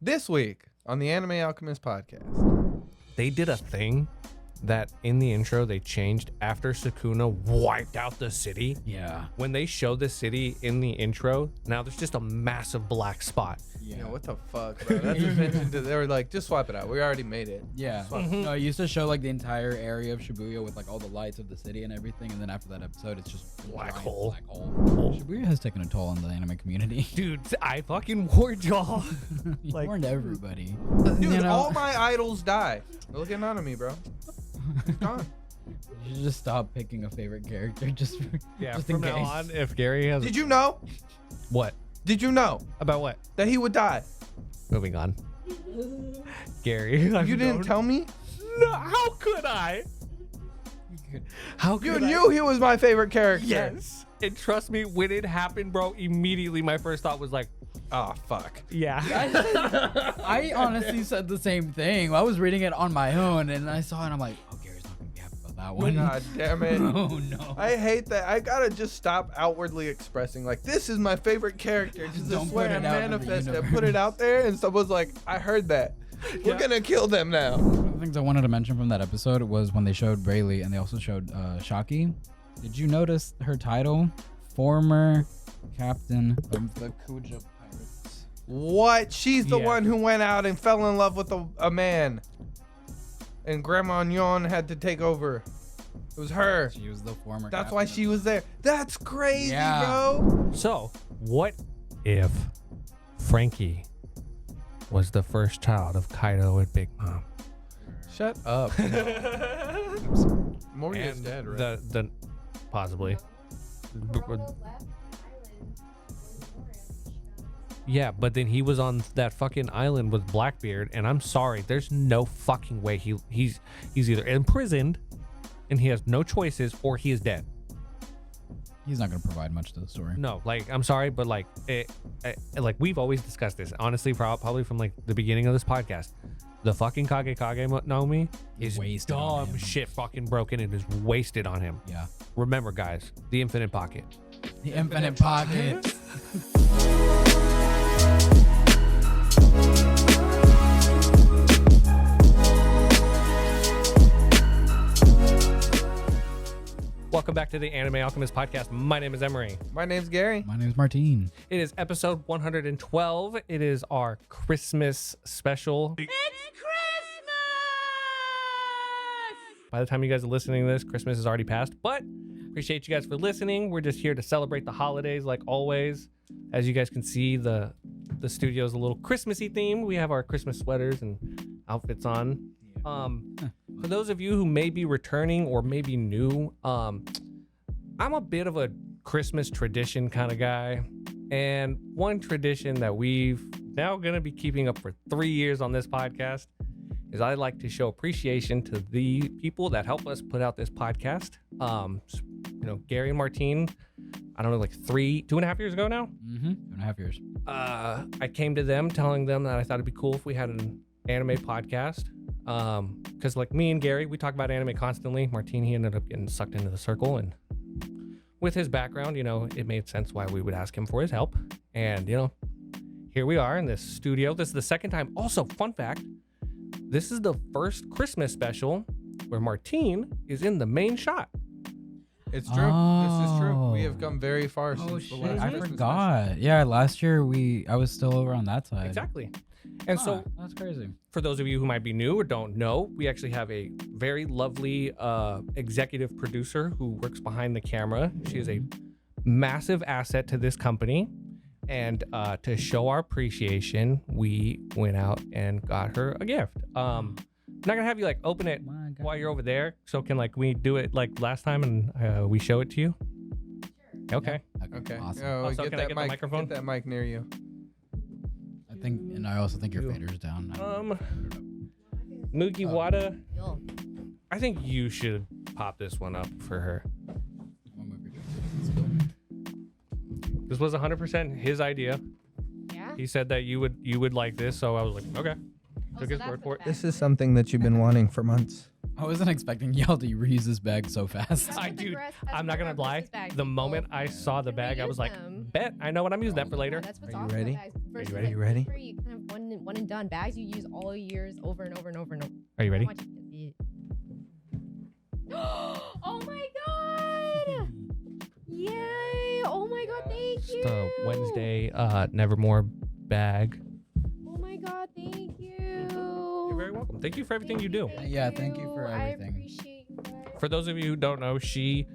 This week on the Anime Alchemists Podcast. They did a thing that in the intro they changed after Sukuna wiped out the city. Yeah. When they show the city in the intro, now there's just a massive black spot. Yeah. You know, what the fuck, bro? That's attention to, they were like, just swipe it out. We already made it. Yeah. No, it used to show like the entire area of Shibuya with like all the lights of the city and everything, and then after that episode, it's just Black hole. Black hole. Shibuya has taken a toll on the anime community. Dude, I fucking warned y'all. You warned everybody. Dude, You know? all my idols die. Look at Nanami, bro. It's gone. You should just stop picking a favorite character just for, Yeah, just from in now case. on, if Gary has... Did you know? What? Did you know About what? that he would die? Moving on. Gary. You didn't tell me? No, how could I? How could You I? knew he was my favorite character. Yes. And trust me, when it happened, bro, immediately my first thought was like, Oh, fuck. yeah. I honestly said the same thing. I was reading it on my own, and I saw it, and I'm like, oh, Gary's not going to be happy about that one. God damn it. Oh, no. I hate that. I gotta just stop outwardly expressing like this is my favorite character. Just Don't swear put and it out in the manifest it, universe. put it out there, and someone's like, I heard that. We're Yeah. gonna kill them now. One of the things I wanted to mention from that episode was when they showed Rayleigh and they also showed Shaki. Did you notice her title? Former captain of the Kuja Pirates. What? She's the Yeah. one who went out and fell in love with a man, and Grandma Nyon had to take over. It was her. She was the former That's captain why of she was there. That's crazy, Yeah. bro. So, what if Frankie was the first child of Kaido and Big Mom? Shut up. Moria's And dead, right? the possibly. Yeah, but then he was on that fucking island with Blackbeard, and I'm sorry, there's no fucking way he's either imprisoned and he has no choices, or he is dead. He's not going to provide much to the story. No, like, I'm sorry, but like like we've always discussed this, honestly, probably from like the beginning of this podcast. The fucking Kage no Mi is Wasted on dumb him. shit fucking broken and is wasted on him. Yeah. Remember, guys, the infinite pocket. The infinite pocket. Welcome back to the Anime Alchemist Podcast. My name is Emery. My name's Gary. My name's Martine. It is episode 112. It is our Christmas special. It's Christmas! By the time you guys are listening to this, Christmas is already passed, but appreciate you guys for listening. We're just here to celebrate the holidays like always. As you guys can see, the studio's a little Christmassy theme. We have our Christmas sweaters and outfits on. For those of you who may be returning or maybe new, I'm a bit of a Christmas tradition kind of guy. And one tradition that we've now going to be keeping up for 3 years on this podcast is I like to show appreciation to the people that help us put out this podcast. Gary and Martine, I don't know, like 2.5 years ago now. 2.5 years. I came to them telling them that I thought it'd be cool if we had an anime podcast. Because like me and Gary, we talk about anime constantly. Martine, he ended up getting sucked into the circle, and with his background, it made sense why we would ask him for his help. And here we are in this studio. This is the second time. Also, fun fact, this is the first Christmas special where Martine is in the main shot. It's true. This is true. We Oh. have come very far Oh since the shit! last I Christmas forgot. Yeah, last year I was still over on that side. Exactly. And so that's crazy. for those of you who might be new or don't know, we actually have a very lovely executive producer who works behind the camera. She is a massive asset to this company. And to show our appreciation, we went out and got her a gift. I'm not gonna have you like open it while you're over there. So can like we do it like last time and we show it to you? Okay. Okay. Awesome. Oh, Also, can I get the microphone? Get that mic near you. And I also think your fader's down. Moogie Wada, Yo. I think you should pop this one up for her. This was 100% his idea. Yeah? He said that you would like this, so I was like, okay. Took his word for it. This is something that you've been wanting for months. I wasn't expecting y'all to reuse this bag so fast. Dude, I'm not gonna lie. The moment I saw the bag, I was like, bet I know what I'm using that for later. That's what's Are you awesome ready? about bags. Versus, Are you ready? Where you kind of one and done. Bags you use all years over and over and over and over. Are you ready? I want you to see it. Oh my god! Yay! Oh my god, thank you! Just a Wednesday Nevermore bag. Oh my god, thank you! You're very welcome. Thank you for everything you do. Yeah, thank you for everything. I appreciate you guys. For those of you who don't know, she's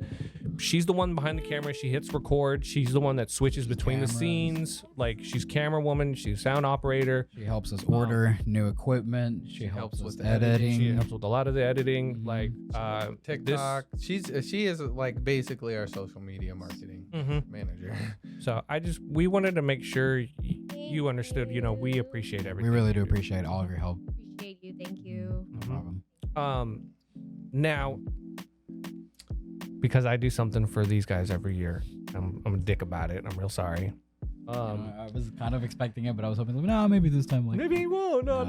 the one behind the camera. She hits record. She's the one that switches between the scenes. Like, she's camera woman. She's sound operator. She helps us order new equipment. She helps with editing. She helps with a lot of the editing. Like TikTok. She is like basically our social media marketing manager. So we wanted to make sure you understood. You know, we appreciate everything. We really do appreciate all of your help. Appreciate you, thank you. No problem. Now, because I do something for these guys every year, I'm a dick about it. I'm real sorry. I was kind of expecting it, but I was hoping, no, maybe this time. Like, Maybe he won't. No.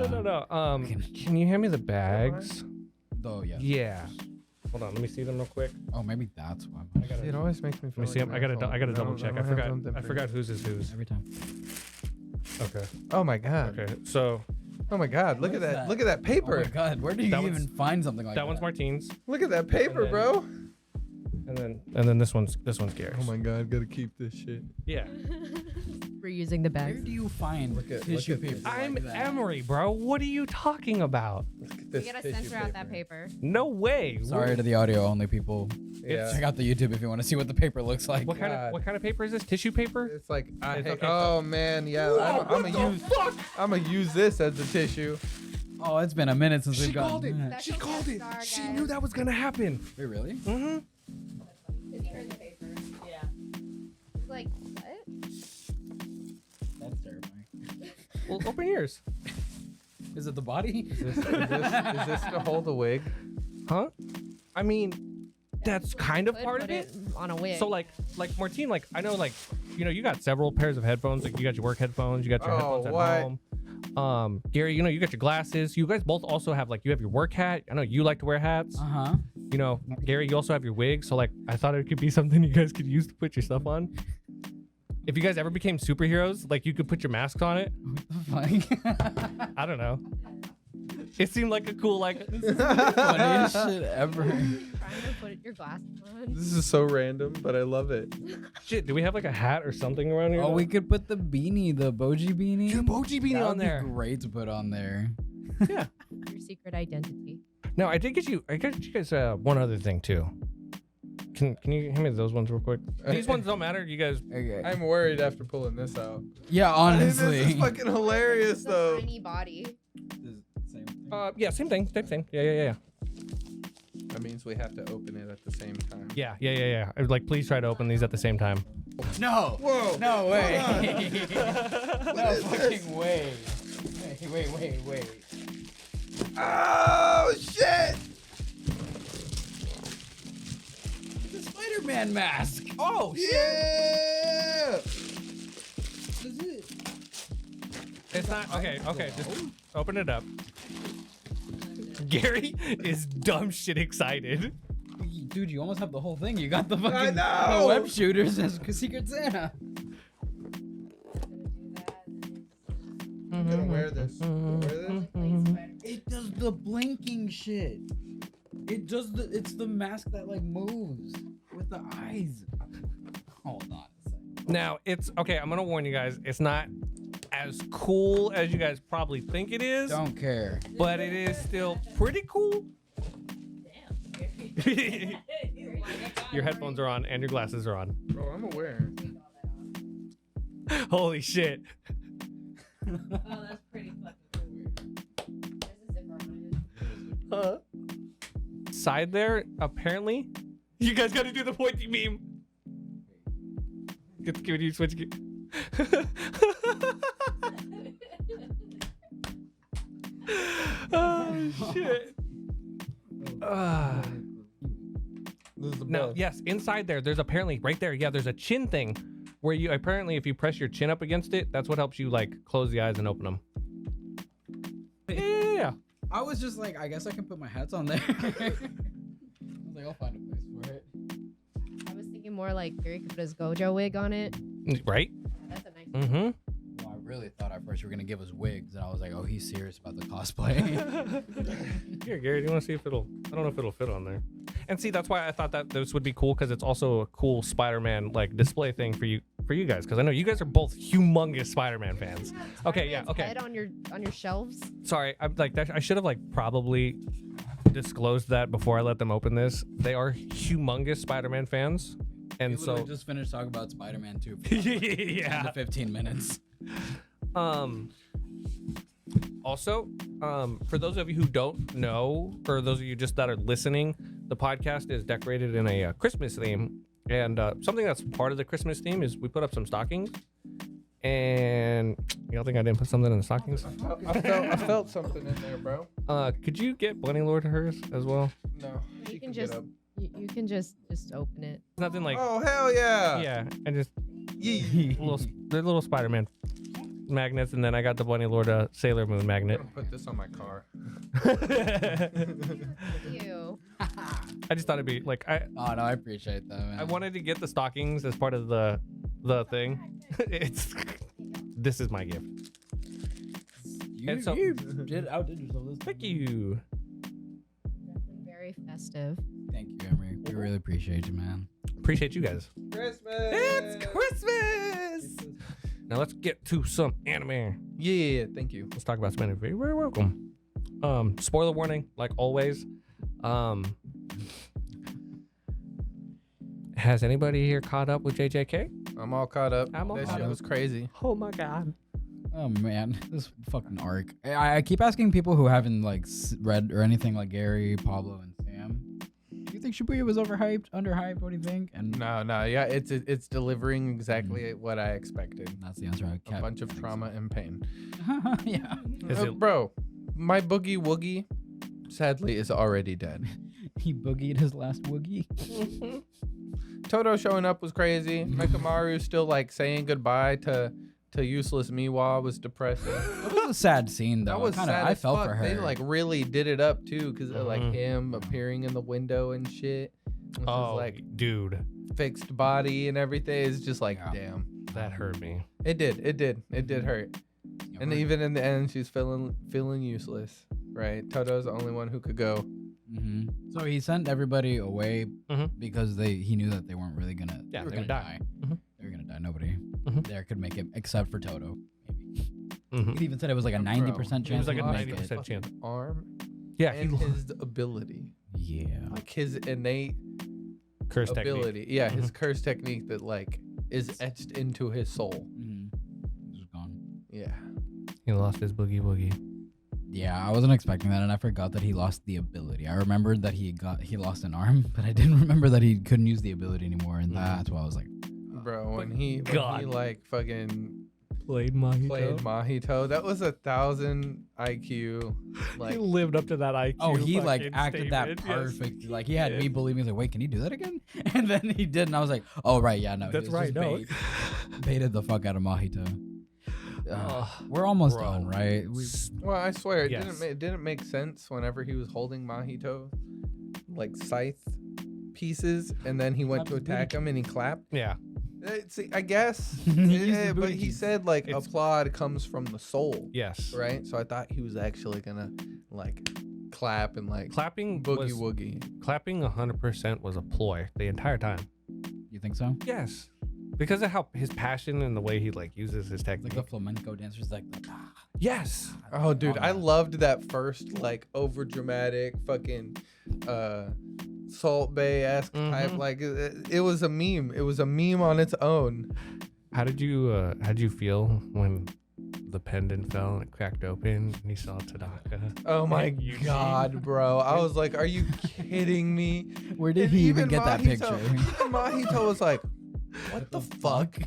Can you hand me the bags? Oh yeah. Yeah. Hold on. Let me see them real quick. Oh, maybe that's why. It always makes me feel. Let me see them. I gotta double check. I forgot whose is whose. Every time. Okay. Oh my god. Okay. So Oh my god. Look What at is that. that? Look at that paper. Oh my god, where do you That even one's- find something like that? that one's Martine's, Look at that paper, And then- bro. and then this one's Garrett's. Oh my god. Gotta keep this shit. Yeah. Reusing the Where bags. do you find tissue look at paper? this. I'm like that? Emery, bro. What are you talking about? Look at We this gotta tissue censor out that paper. No way. Sorry to the audio only people. Yeah. Check out the YouTube if you want to see what the paper looks like. What kind of paper is this? Tissue paper? It's like It's okay. oh man, yeah. I'm gonna use this as a tissue. Oh, it's been a minute since She we've gotten called it. that. She called it. Star, She guys. knew that was gonna happen. Wait, really? Mm-hmm. Yeah. Like, what? That's terrifying. Well, open yours. Is it the body? Is this to hold a wig? Huh? I mean, that's kind of Could part of put it. on a wig. So like Martine, like I know, like you got several pairs of headphones. Like you got your work headphones, you got your headphones at what? home. Gary, you got your glasses. You guys both also have you have your work hat. I know you like to wear hats. Uh-huh. Gary, you also have your wig. So like I thought it could be something you guys could use to put your stuff on. If you guys ever became superheroes, like you could put your masks on it. What the fuck? I don't know. It seemed like a cool Funniest shit ever. trying to put your glasses on. This is so random, but I love it. shit. Do we have like a hat or something around here? Oh, we could put the beanie, the Boji beanie. Your Boji beanie That on would be there. great to put on there. Yeah. Your secret identity. No, I got you guys one other thing too. Can you hand me those ones real quick? These ones don't matter. You guys. Okay. I'm worried after pulling this out. Yeah, honestly. This is fucking hilarious It's a though. tiny body. Same thing. Yeah, same thing. Yeah. That means we have to open it at the same time. Yeah. I would like, please try to open these at the same time. No. Whoa. No way. What No is fucking this? way. Wait. Oh shit! It's a Spider-Man mask. Oh Yeah! This is it. It's not okay. Just open it up. Gary is dumb shit excited. Dude, you almost have the whole thing. You got the fucking I the know! web shooters as Secret Santa. I'm gonna wear this. It does the blinking shit. It's the mask that like moves with the eyes. Hold on a second. Now it's okay. I'm gonna warn you guys. It's not as cool as you guys probably think it is, Don't care. but it is still pretty cool. Your headphones are on and your glasses are on. Bro, I'm aware. Holy shit. Oh, that's pretty fucking cool. Huh? Side there, apparently. You guys gotta do the pointy meme. Give it you switch. Oh shit. This is the No, best. yes, inside there's apparently right there. Yeah, there's a chin thing where you apparently if you press your chin up against it, that's what helps you like close the eyes and open them. Yeah. I was just like, I guess I can put my hats on there. I was like, I'll find a place for it. I was thinking more like Gary could put his Gojo wig on it. Right? That's a nice. Mm-hmm. Wow, really thought at first you were gonna give us wigs, and I was like, oh, he's serious about the cosplay. Here, Gary, do you want to see if I don't know if it'll fit on there. And see, that's why I thought that this would be cool, because it's also a cool Spider-Man like display thing for you guys, because I know you guys are both humongous Spider-Man fans. Okay, yeah, okay. Head on your shelves. Sorry, I'm like I should have like probably disclosed that before I let them open this. They are humongous Spider-Man fans, and We so literally just finished talking about Spider-Man 2 for yeah. 10 to 15 minutes. Also, for those of you who don't know, or those of you just that are listening, the podcast is decorated in a Christmas theme, and something that's part of the Christmas theme is we put up some stockings. And y'all think I didn't put something in the stockings? I felt something in there, bro. Could you get Bunny Lord hers as well? No, she You can get just up. you can just open it. Nothing like Oh hell yeah! yeah, and just Yee. they're little Spider-Man magnets, and then I got the Bunny Lord Sailor Moon I'm magnet. gonna put this on my car. Ew. I just thought it'd be like Oh no, I appreciate that, man. I wanted to get the stockings as part of the thing. This is my gift. You, and so- you outdid yourself this time. Thank you. Definitely very festive. Thank you, Emery. We really appreciate you, man. Appreciate you guys. Christmas. It's Christmas. Now let's get to some anime. Yeah, thank you. Let's talk about some anime. You're very welcome. Spoiler warning, like always. Has anybody here caught up with JJK? I'm all caught up. I'm all that caught shit up. was crazy. Oh my god. Oh man, this fucking arc. I keep asking people who haven't like read or anything, like Gary, Pablo, and Sam. Do you think Shibuya was overhyped, underhyped? What do you think? And No, yeah, it's delivering exactly what I expected. that's the answer. I A kept. bunch of trauma and pain. Yeah. Is it- Bro, my boogie woogie, sadly, is already dead. He boogied his last woogie. Toto showing up was crazy. Mekamaru still like saying goodbye to useless Miwa was depressing. That was a sad scene, though. That was kinda, sad I as felt fuck. for her. They like really did it up too, because like Mhm. him appearing in the window and shit. With Oh, his like dude, fixed body and everything. It's just like, Yeah. damn. that hurt me. It did hurt. Yeah, And we're- even in the end, she's feeling useless, right? Toto's the only one who could go. Mhm. So he sent everybody away Mhm. because he knew that they weren't really gonna. Yeah, they were they gonna would die. die. Mhm. They were gonna die. Nobody Mhm. there could make it except for Toto. Maybe. Mhm. He even said it was like a Bro, 90% It chance. was like a he'd make 90% it. chance. Arm Yeah, and he his ability, Yeah. like his innate curse ability. Yeah, his Mhm. curse technique that like is etched into his soul. Mm-hmm. He was gone. Yeah. He lost his boogie woogie. Yeah, I wasn't expecting that, and I forgot that he lost the ability. I remembered that he lost an arm, but I didn't remember that he couldn't use the ability anymore, and that's why I was like, Bro, when he God. like fucking Played Mahito. played Mahito, that was 1,000 IQ. He Like, lived up to that IQ. oh, he like fucking acted that statement. Yes. perfect. Like he had Yeah. me believing. He's like, wait, can he do that again? And then he did, and I was like, oh right, yeah, no, he That's was right. just No. baited the fuck out of Mahito. Ugh, We're almost bro. done, right? well, I swear it Yes. didn't make sense whenever he was holding Mahito, like scythe pieces, and then he went to Clapped his attack him and he clapped. Yeah. See, I guess, He used yeah, the but booty he keys. said like It's- applaud comes from the soul, Yes. right? So I thought he was actually gonna like clap and like Clapping boogie was woogie. clapping 100% was a ploy the entire time. You think so? Yes. Because of how his passion and the way he like uses his Like technique. the flamenco dancers, like Yes. Oh, dude, I that. loved that first like over dramatic fucking Salt Bay esque type. Mhm. Like it was a meme. It was a meme on its own. How did you feel when the pendant fell and it cracked open and you saw Tadaka? Oh my and Eugene? god, bro! I was like, "Are you kidding me?" where did And he even get that Mahito- picture? Even Mahito was like, "What the fuck?"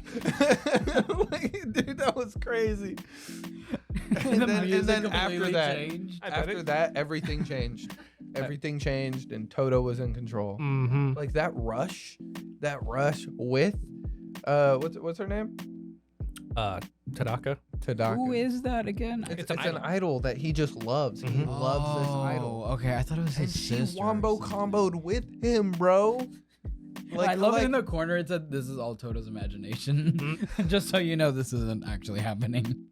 Like, dude, that was crazy. And then after that, everything changed. Everything changed, and Toto was in control. Mm-hmm. Like that rush with what's her name? Tadaka. Tadaka. Who is that again? It's an an idol that he just loves. He Mhm. loves this idol. Okay, I thought it was And his she sister. or wombo something. comboed with him, bro. I love it in the corner. It said, "This is all Toto's imagination." Just so you know, this isn't actually happening.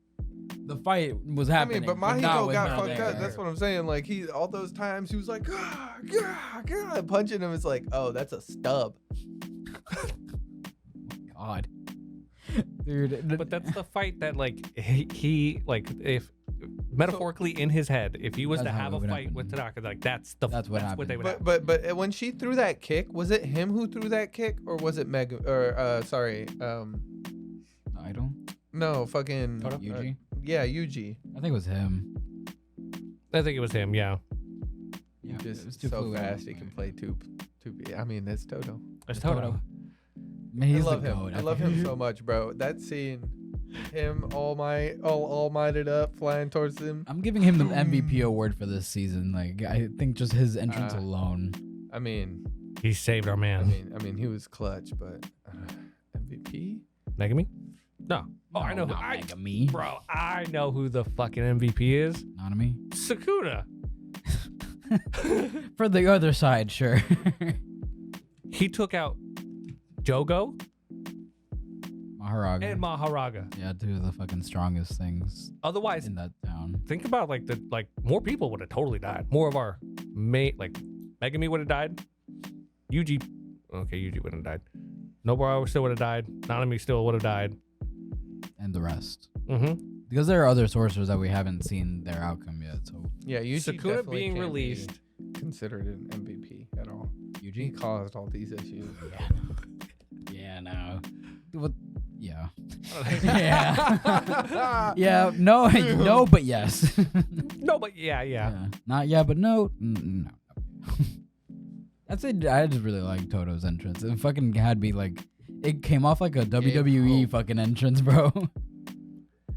the fight was happening. But not Mahito with got Mel fucked there. up. That's what I'm saying. Like all those times he was like, punching him. It's like, oh, that's a stub. God, dude. But that's the fight that like he like if metaphorically in his head, if he was That's to how have it a would fight happen. with Tanaka, like that's what they happened. would have. But when she threw that kick, was it him who threw that kick, or was it Idol? no, fucking Yuji? Yeah, Yuji. I think it was him. I think it was him. Yeah, Yeah, it was Just too so fluid. fast he can play two. I mean, that's Toto. it's Toto. Toto. Man, he's I love the him. goat. I love him so much, bro. That scene, him all mighted up, flying towards him. I'm giving him the MVP award for this season. Like, I think just his entrance alone. I mean, He saved our man. I mean, he was clutch, but MVP. Megami? No. Oh, I know. Not I, Megami. bro, I know who the fucking MVP is. Nanami. Sukuna. For the other side, sure. He took out Jogo Maharaga. and Maharaga. Yeah, two of the fucking strongest things Otherwise, in that town. think about like more people would have totally died. More of our Megami would have died. Yuji wouldn't have died. Nobara still would have died. Nanami still would have died. And the rest. Mm-hmm. Because there are other sorcerers that we haven't seen their outcome yet. So Yeah, Yuji Sukuna definitely being can't released. be considered an MVP at all. He Yuji? caused all these issues. Yeah, no. What? Yeah. Yeah. Yeah, no, but yes. No, but yeah. Not yeah, but no. No. That's it. I just really like Toto's entrance. It fucking had me like, it came off like a WWE hope. fucking entrance, bro.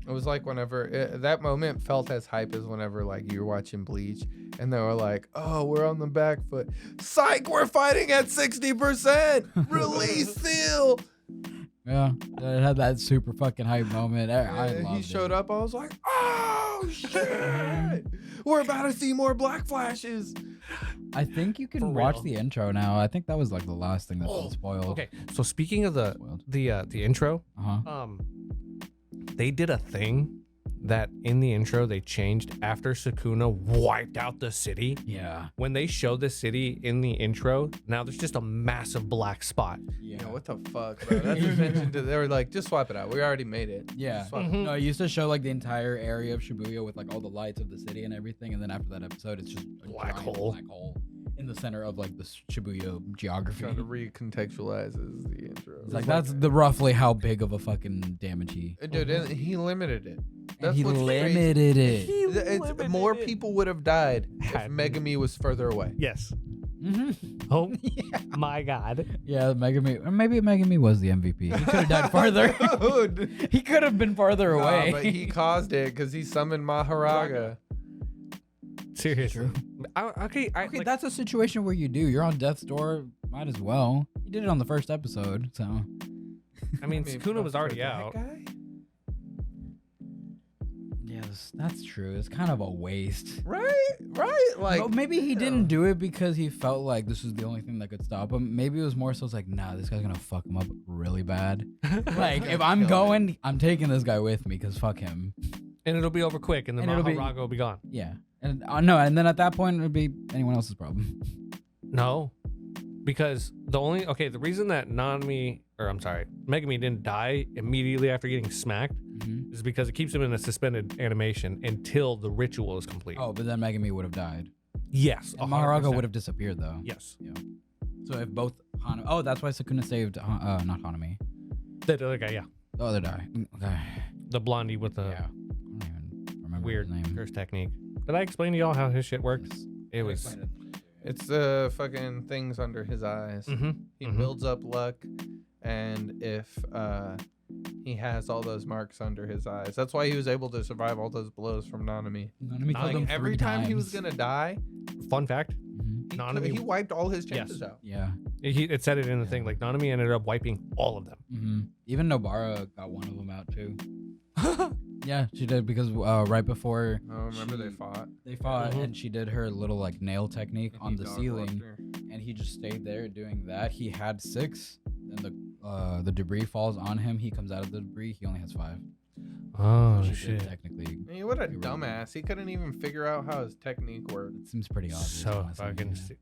It was like whenever that moment felt as hype as whenever like you were watching Bleach and they were like, "Oh, we're on the back foot. Psych, we're fighting at 60%. Release Seal." Yeah, it had that super fucking hype moment. I And loved he showed it. up. I was like, "Oh shit, we're about to see more black flashes." I think you For can watch real. the intro now. I think that was like the last thing that's been spoiled. Okay, so speaking of Spoiled. the intro, Uh-huh. they did a thing that in the intro they changed after Sukuna wiped out the city. Yeah. When they show the city in the intro, now there's just a massive black spot. You know what the fuck, bro? That's mentioned. They were like, "Just swap it out. We already made it." Yeah. Just swap it Mhm. No, it used to show like the entire area of Shibuya with like all the lights of the city and everything, and then after that episode, it's just a Black giant hole. black hole in the center of like the Shibuya geography. Trying to recontextualize is the intro. It's like that's the roughly how big of a fucking damage he. Dude, and he limited it. That's he what's crazy. limited it. It's, more people would have died if Had- Megami was further away. Yes. Mm-hmm. Oh my God. Yeah, Megami, or maybe Megami was the MVP. He could have died farther. Dude. He could have been farther away. But he caused it because he summoned Maharaga. Seriously. Okay, like, that's a situation where you do. You're on death's door. Might as well. You did it on the first episode, so. I mean, Sukuna was for already that out. guy? Yes, that's true. It's kind of a waste. Right? Like, But maybe he didn't do it because he felt like this was the only thing that could stop him. Maybe it was more so it's like, nah, this guy's gonna fuck him up really bad. Like, if I'm going, I'm taking this guy with me because fuck him. And it'll be over quick, and then And it'll be- Maharaga will be gone. Yeah. And no, and then at that point, it would be anyone else's problem. No. Because the reason that Megami didn't die immediately after getting smacked is because it keeps him in a suspended animation until the ritual is complete. Oh, but then Megami would have died. Yes. And Maharaga 100%. would have disappeared, though. Yes. So if both Oh, that's why Sukuna saved, not Hanami. The other guy, yeah. The other guy. Okay. The blondie with the Yeah. I don't even remember weird his name. curse technique. Did I explain to y'all how his shit worked? It was. it's fucking things under his eyes. He Mhm. builds up luck, and if he has all those marks under his eyes, that's why he was able to survive all those blows from Nanami. Nanami killed him Like, every 3 time he was times. gonna die, Fun fact. Mhm. he wiped all his chances out. Yeah. It said it in the thing. Like Nanami ended up wiping all of them. Mm-hmm. Even Nobara got one of them out too. Yeah, she did because right before Oh, remember they She- fought they fought, Mhm. and she did her little like nail technique on He the dog ceiling, walked her. and he just stayed there doing that. He had 6, and the debris falls on him. He comes out of the debris. He only has 5. Oh She did shit! technically. I mean, what a dumbass. He couldn't even figure out how his technique worked. It seems pretty obvious. So honestly, fucking. yeah.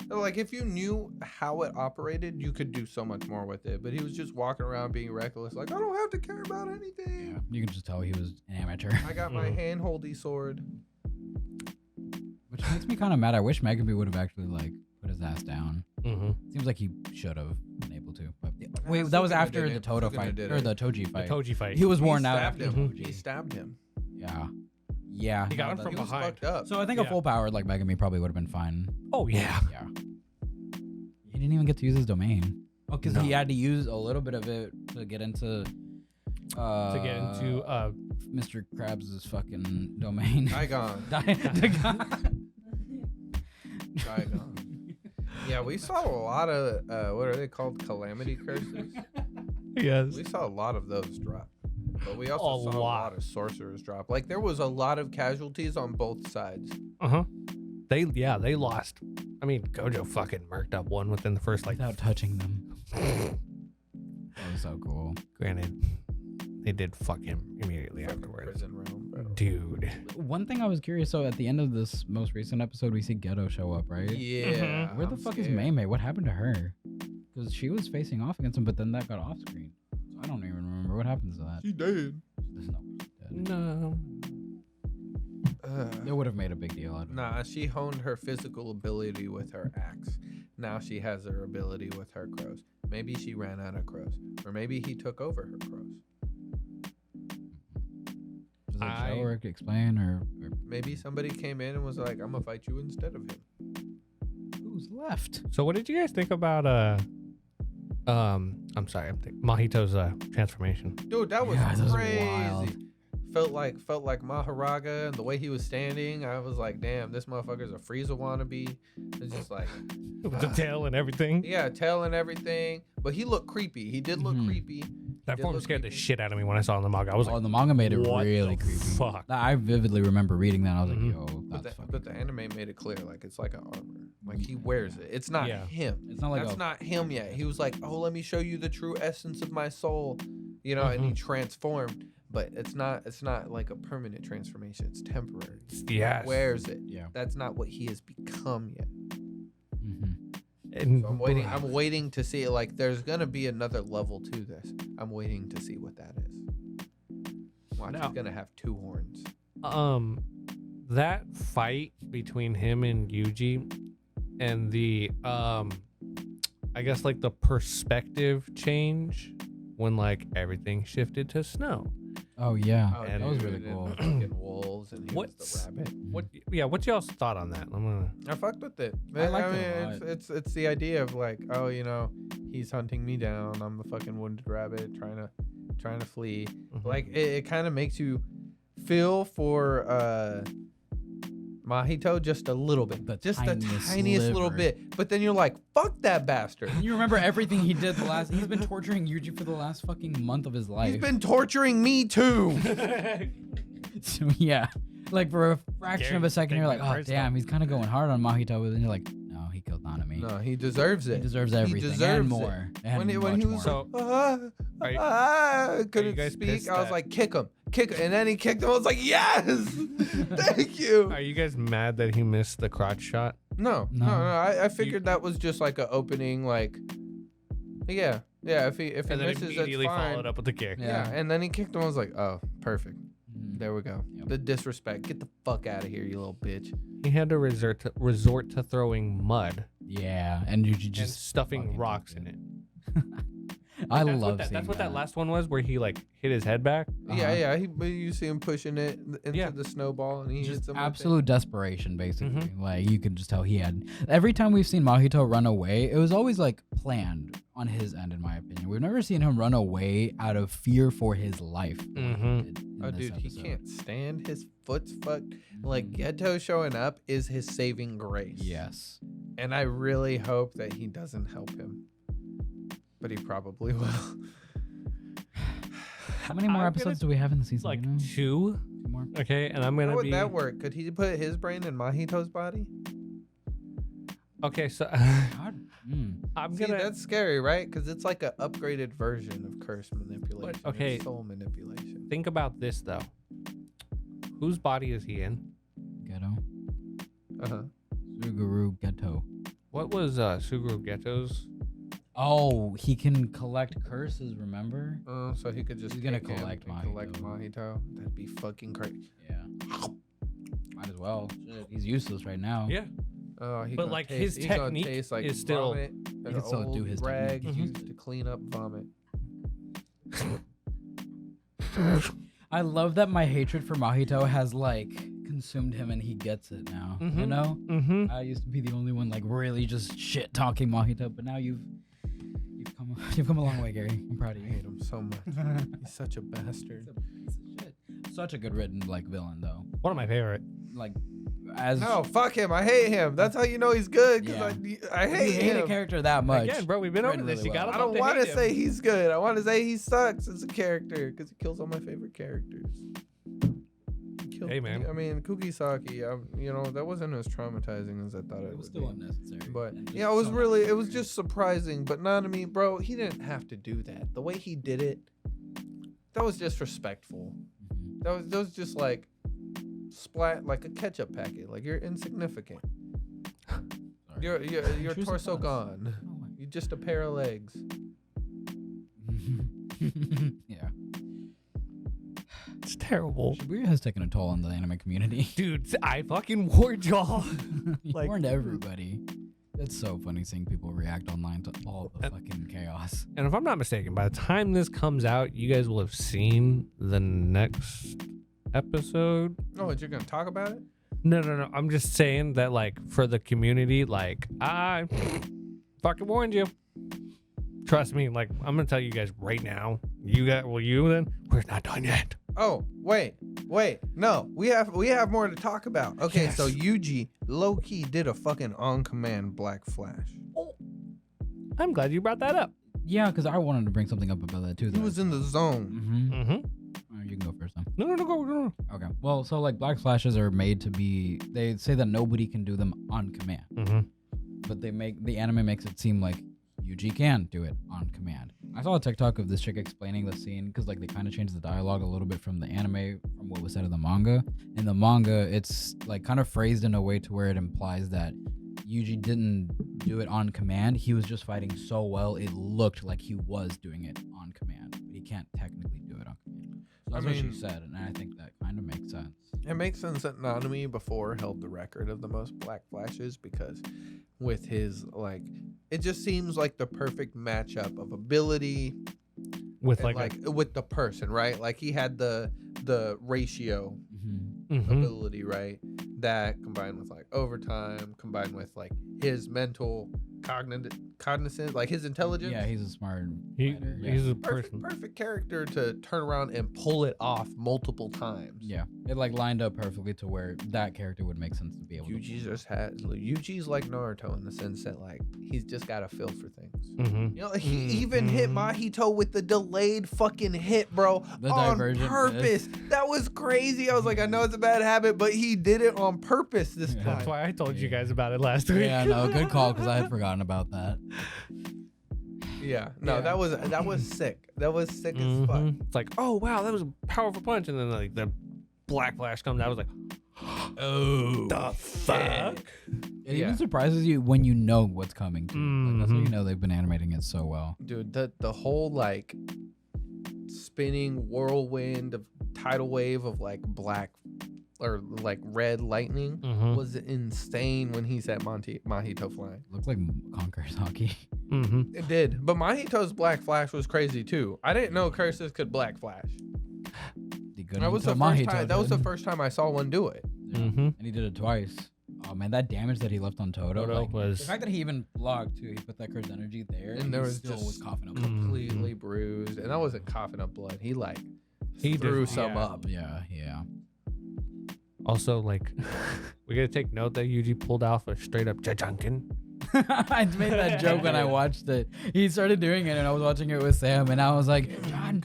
So, like, if you knew how it operated, you could do so much more with it. But he was just walking around being reckless, like, I don't have to care about anything. Yeah, you can just tell he was an amateur. I got my hand-holdy sword. Which makes me kind of mad. I wish Megami would have actually like put his ass down. Mm-hmm. Seems like he should have been able to. But wait, Sukuna that was did after it. the Toto Sukuna fight did or it. the Toji The fight. Toji fight. He was worn out Stabbed after him. Toji. He stabbed him. Yeah, yeah. He got no, him that- from He was behind. fucked up. So I think a Yeah. full powered like Megami probably would have been fine. Oh yeah. Yeah. He didn't even get to use his domain. Oh, because he No. had to use a little bit of it to get into. Mr. Krabs' fucking domain. Digon. Digon. Digon. Yeah, we saw a lot of, what are they called? Calamity curses? Yes. We saw a lot of those drop. But we also A saw a lot. lot of sorcerers drop. Like, there was a lot of casualties on both sides. They lost. I mean, Gojo fucking murked up one within the first like. Without touching them. That was so cool. Granted, they did fuck him immediately Fucking afterwards. prison realm, bro. Dude. One thing I was curious, so at the end of this most recent episode, we see Geto show up, right? Yeah. Where the I'm fuck is scared. Mei? What happened to her? Because she was facing off against him, but then that got off screen. So I don't even remember what happens to that. She dead. There's no way she's dead. No. They would have made a big deal out of it. Nah, she honed her physical ability with her axe. Now she has her ability with her crows. Maybe she ran out of crows. Or maybe he took over her crows. Does it show or explain or Maybe somebody came in and was like, I'm gonna fight you instead of him. who's left? So what did you guys think about I'm sorry, Mahito's transformation? Dude, that was Yeah, that was crazy. wild. Felt like Maharaga and the way he was standing. I was like, damn, this motherfucker's a Frieza wannabe. It's just like, With the tail and everything. yeah, tail and everything. But he looked creepy. He did look Mhm. creepy. That did form look scared the creepy. shit out of me when I saw it in the manga. I was Oh, like, the manga made it what really the creepy. fuck? I vividly remember reading that. I was Mhm. like, yo, that's fucking But the creepy. anime made it clear, like it's like an armor. Like he wears it. It's not Yeah. him. It's not like That's a- not him yet. He was like, oh, let me show you the true essence of my soul, you know, and he transformed. But it's not like a permanent transformation. It's temporary. yes. He wears it. Yeah. That's not what he has become yet. Mhm. And So I'm waiting to see. Like, there's gonna be another level to this. I'm waiting to see what that is. Watch, Now- he's gonna have two horns. That fight between him and Yuji and the I guess like the perspective change when like everything shifted to snow. Oh yeah, Oh, that was dude, really and cool. the fucking wolves, and he What's- was the rabbit. What's y'all's thought on that? I'm gonna I fucked with it. I liked it a mean, lot. it's the idea of like, oh, you know, he's hunting me down. I'm the fucking wounded rabbit trying to flee. Like it kind of makes you feel for Mahito just a little bit, The just the tiniest tiniest little sliver. bit. But then you're like, fuck that bastard. You remember everything he did he's been torturing Yuji for the last fucking month of his life. He's been torturing me too. So yeah, like for a fraction Scary of a second, thing you're like, to oh first damn, off. he's kind of going hard on Mahito, but then you're like, no, he killed Nanami. No, he deserves it. He deserves everything He deserves and it. more. And When he much was more. So- Are you- couldn't guys speak. pissed I was that- like, kick him, and then he kicked him. I was like, yes, thank you. Are you guys mad that he missed the crotch shot? No. I figured that was just like an opening, like, yeah. If he And then misses, that's immediately fine. followed up with the kick. Yeah, and then he kicked him. I was like, oh, perfect. Mhm. There we go. Yep. The disrespect. Get the fuck out of here, you little bitch. He had to resort to throwing mud Yeah, and Yuji and just stuffing fucking rocks did in it. I That's love That's seeing what that last one was, where he like hit his head back. Yeah. You see him pushing it into Yeah. the snowball, and he hits Just him. with it. absolute desperation, basically. Mm-hmm. Like you can just tell he had. Every time we've seen Mahito run away, it was always like planned on his end, in my opinion. We've never seen him run away out of fear for his life. the way he Mhm. did in Oh, this dude, he episode. can't stand his foot's fucked. Mm-hmm. Like, Geto showing up is his saving grace. Yes. And I really hope that he doesn't help him. But he probably will. How many more I'm episodes do we have in the season? Like you know? 2. Two more. Okay, and I'm How gonna would be that work? Could he put his brain in Mahito's body? okay. So God. I'm See, gonna. that's scary, right? Because it's like an upgraded version of curse manipulation. okay. It's soul manipulation. think about this though. Whose body is he in? Ghetto. Uh-huh. Suguru Ghetto. What was Suguru Geto's? Oh, he can collect curses, remember? So he could just He's gonna pick him collect and Mahito. collect Mahito. That'd be fucking crazy. Yeah. Might as well. Shit, he's useless right now. Yeah. He But, gonna like, taste, his he's gonna technique taste like is still- vomit, He an can still do old his rag technique. used to clean up vomit. I love that my hatred for Mahito has like consumed him and he gets it now. You Mhm. know? Mm-hmm. I used to be the only one like really just shit talking Mahito, but now you've come a long way, Gary. I'm proud I of hate you. him so much. He's such a bastard. Piece of shit. Such a good written like villain though. One of my favorite. Like as No, fuck him. I hate him. That's how you know he's good. Because I if you hate hate a him. character that much. Again, bro, we've been over written this. really You well. gotta I don't want want to say he's good. I want to say he sucks as a character because he kills all my favorite characters. He killed- Hey, man. I mean, Kugisaki, that wasn't as traumatizing as I thought it It was would still be. unnecessary. But and just yeah, it was so really, much it was better. just surprising. But Nanami, bro, he didn't have to do that. The way he did it, that was disrespectful. Mhm. That was just like splat, like a ketchup packet. Like you're insignificant. Sorry. Your Choose a torso class. gone. Oh, You just a pair of legs. yeah. It's terrible. Shibuya has taken a toll on the anime community. Dude, I fucking warned y'all. He Like- warned everybody. It's so funny seeing people react online to all the fucking chaos. And if I'm not mistaken, by the time this comes out, you guys will have seen the next episode. Oh, you're gonna talk about it? No. I'm just saying that, like, for the community, like, I fucking warned you. Trust me, like, I'm gonna tell you guys right now. We're not done yet. Oh, wait. No, we have more to talk about. Okay, Yes. so Yuji low-key did a fucking on-command Black Flash. I'm glad you brought that up. Yeah, because I wanted to bring something up about that too. He was in the zone. Mm-hmm. Mm-hmm. You can go first then. No, go. Okay. Well, so like Black Flashes are made to be. They say that nobody can do them on command, Mm-hmm. but the anime makes it seem like Yuji can do it on command. I saw a TikTok of this chick explaining the scene because like they kind of changed the dialogue a little bit from the anime from what was said in the manga. In the manga, it's like kind of phrased in a way to where it implies that Yuji didn't do it on command. He was just fighting so well it looked like he was doing it on command, but he can't technically do it on command. So that's what mean- she said, and I think that kind of makes sense. It makes sense that Nanami before held the record of the most Black Flashes because with his, like, it just seems like the perfect matchup of ability With and, like, with the person, right? Like he had the ratio Mm-hmm. ability, right? That combined with like overtime, combined with like his mental cognizant, like his intelligence. Yeah, he's a smart fighter. he's a perfect, person. perfect character to turn around and pull it off multiple times. Yeah, it like lined up perfectly to where that character would make sense to be able Yuji's like Naruto in the sense that like he's just got a feel for things. Mm-hmm. You know, he even hit Mahito with the delayed fucking hit, bro, The on divergent purpose. That was crazy. I was like, I know it's a bad habit, but he did it on purpose this Yeah. time. That's why I told you guys about it last week. Yeah, no, good call because I had forgotten about that. Yeah, no, Yeah. that was sick. That was sick as fuck. Mhm. It's like, oh wow, that was a powerful punch, and then like the Black Flash comes out. I was like, Oh, the fuck. It Yeah. even surprises you when you know what's coming. Too. Like, that's how you Mhm. know they've been animating it so well. Dude, the whole like spinning whirlwind of tidal wave of like black or like red lightning Mhm. was insane when he's at Mahito flying. Looked like Conqueror's hockey. Mm-hmm. It did, but Mahito's Black Flash was crazy too. I didn't know curses could Black Flash. That was the first time I saw one do it. Mhm. And he did it twice. Oh man, that damage that he left on Toto. Toto Like, was- the fact that he even blocked too. He put that curse energy there, And there he was still just was coughing up. Completely bruised, and I wasn't coughing up blood. He like He threw did- some yeah. up. Yeah. Also, like, we gotta take note that Yuji pulled off a straight up Jajunkin. I made that joke when I watched it. He started doing it, and I was watching it with Sam, and I was like, John,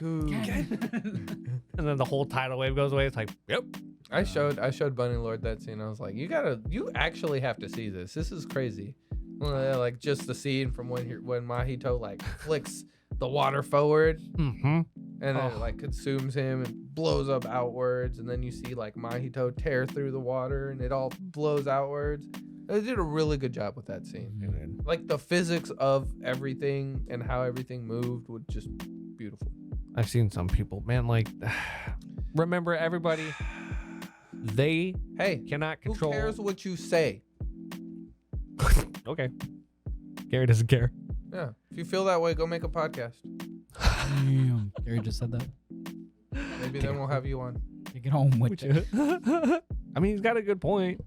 And then the whole tidal wave goes away. It's like, yep. I showed Bunny Lord that scene. I was like, you actually have to see this. This is crazy. Like just the scene from when Mahito like flicks the water forward, Mm-hmm. and then it like consumes him and blows up outwards, and then you see like Mahito tear through the water and it all blows outwards. They did a really good job with that scene. Like the physics of everything and how everything moved was just beautiful. I've seen some people, man, like remember everybody, they cannot control. Who cares what you say? Okay. Gary doesn't care. Yeah. If you feel that way, go make a podcast. Damn. Gary just said that. Maybe then we'll have you on. Take it home with you. I mean, he's got a good point.